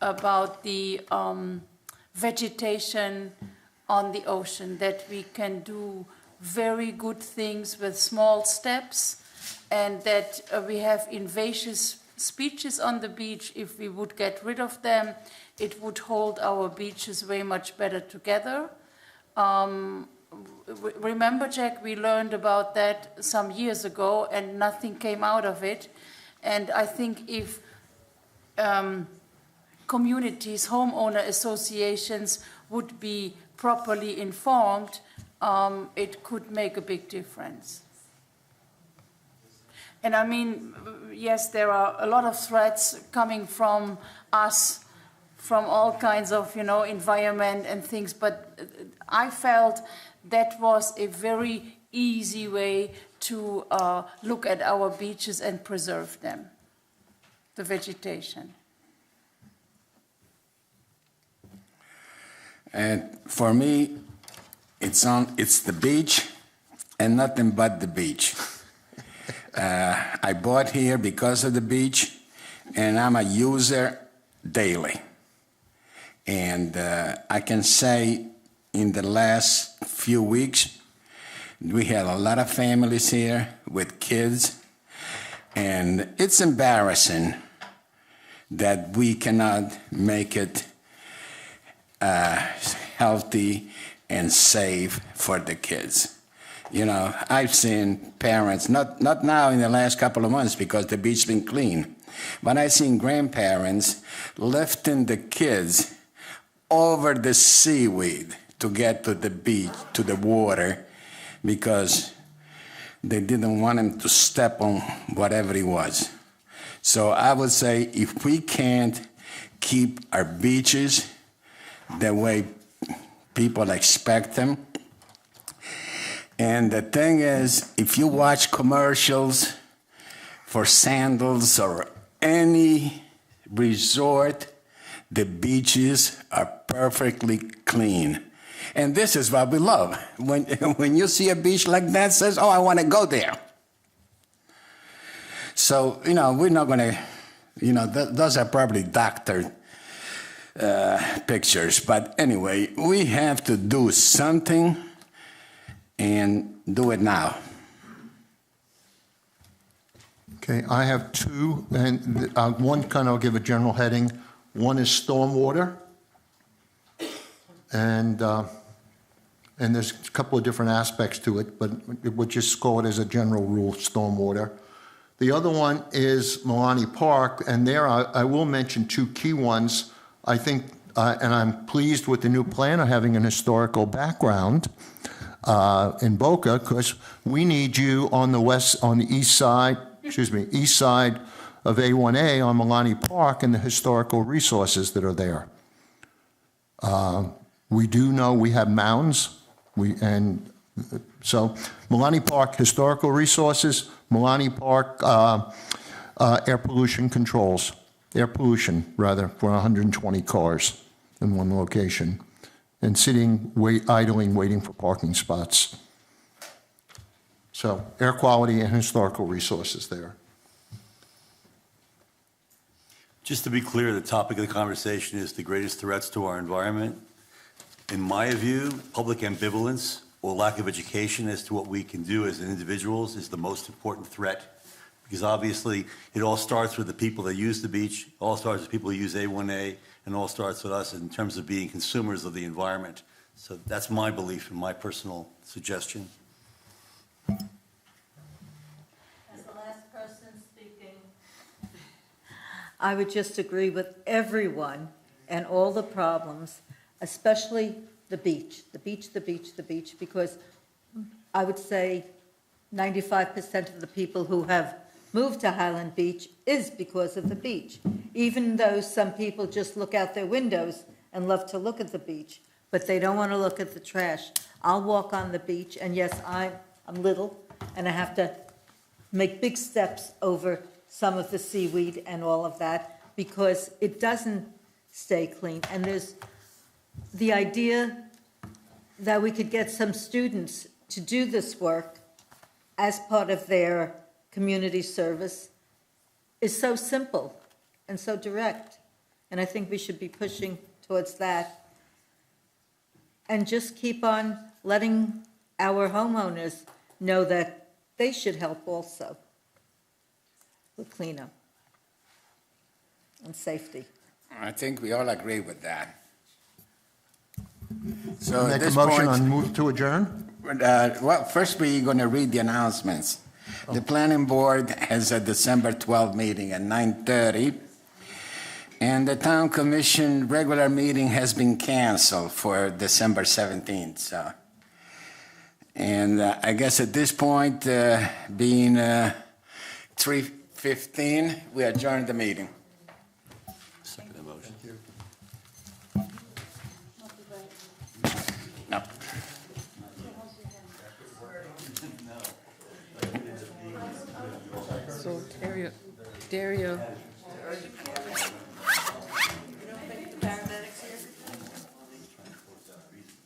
about the vegetation on the ocean, that we can do very good things with small steps, and that we have invasive species on the beach. If we would get rid of them, it would hold our beaches way much better together. Remember, Jack, we learned about that some years ago and nothing came out of it. And I think if communities, homeowner associations would be properly informed, it could make a big difference. And I mean, yes, there are a lot of threats coming from us, from all kinds of, environment and things, but I felt that was a very easy way to look at our beaches and preserve them, the vegetation. And for me, it's the beach and nothing but the beach. I bought here because of the beach, and I'm a user daily. And I can say in the last few weeks, we had a lot of families here with kids, and it's embarrassing that we cannot make it healthy and safe for the kids. I've seen parents, not now in the last couple of months because the beach's been clean, but I've seen grandparents lifting the kids over the seaweed to get to the beach, to the water, because they didn't want them to step on whatever it was. So I would say if we can't keep our beaches the way people expect them, and the thing is, if you watch commercials for sandals or any resort, the beaches are perfectly clean. And this is what we love. When you see a beach like that, says, oh, I want to go there. So, we're not going to, those are probably doctored pictures. But anyway, we have to do something and do it now. Okay, I have two, and one kind of I'll give a general heading. One is stormwater, and there's a couple of different aspects to it, but we'll just call it as a general rule, stormwater. The other one is Milani Park, and there I will mention two key ones. I think, and I'm pleased with the new planner having an historical background in Boca, because we need you on the east side of A1A on Milani Park and the historical resources that are there. We do know we have mounds, so Milani Park historical resources, Milani Park air pollution controls. air pollution, rather, for 120 cars in one location, and sitting, idling, waiting for parking spots. So air quality and historical resources there. Just to be clear, the topic of the conversation is the greatest threats to our environment. In my view, public ambivalence or lack of education as to what we can do as individuals is the most important threat. Because obviously, it all starts with the people that use the beach, all starts with people who use A1A, and all starts with us in terms of being consumers of the environment. So that's my belief and my personal suggestion. As the last person speaking, I would just agree with everyone and all the problems, especially the beach, because I would say 95% of the people who have moved to Highland Beach is because of the beach, even though some people just look out their windows and love to look at the beach, but they don't want to look at the trash. I'll walk on the beach, and yes, I'm little, and I have to make big steps over some of the seaweed and all of that because it doesn't stay clean. And there's the idea that we could get some students to do this work as part of their community service is so simple and so direct. And I think we should be pushing towards that. And just keep on letting our homeowners know that they should help also with cleanup and safety. I think we all agree with that. So at Make a this motion point, on move to adjourn? well, first we're going to read the announcements. The planning board has a December 12 meeting at 9:30, and the town commission regular meeting has been canceled for December 17th. So, and I guess at this point, being 3:15, we adjourn the meeting. Second the motion. No. So Dario,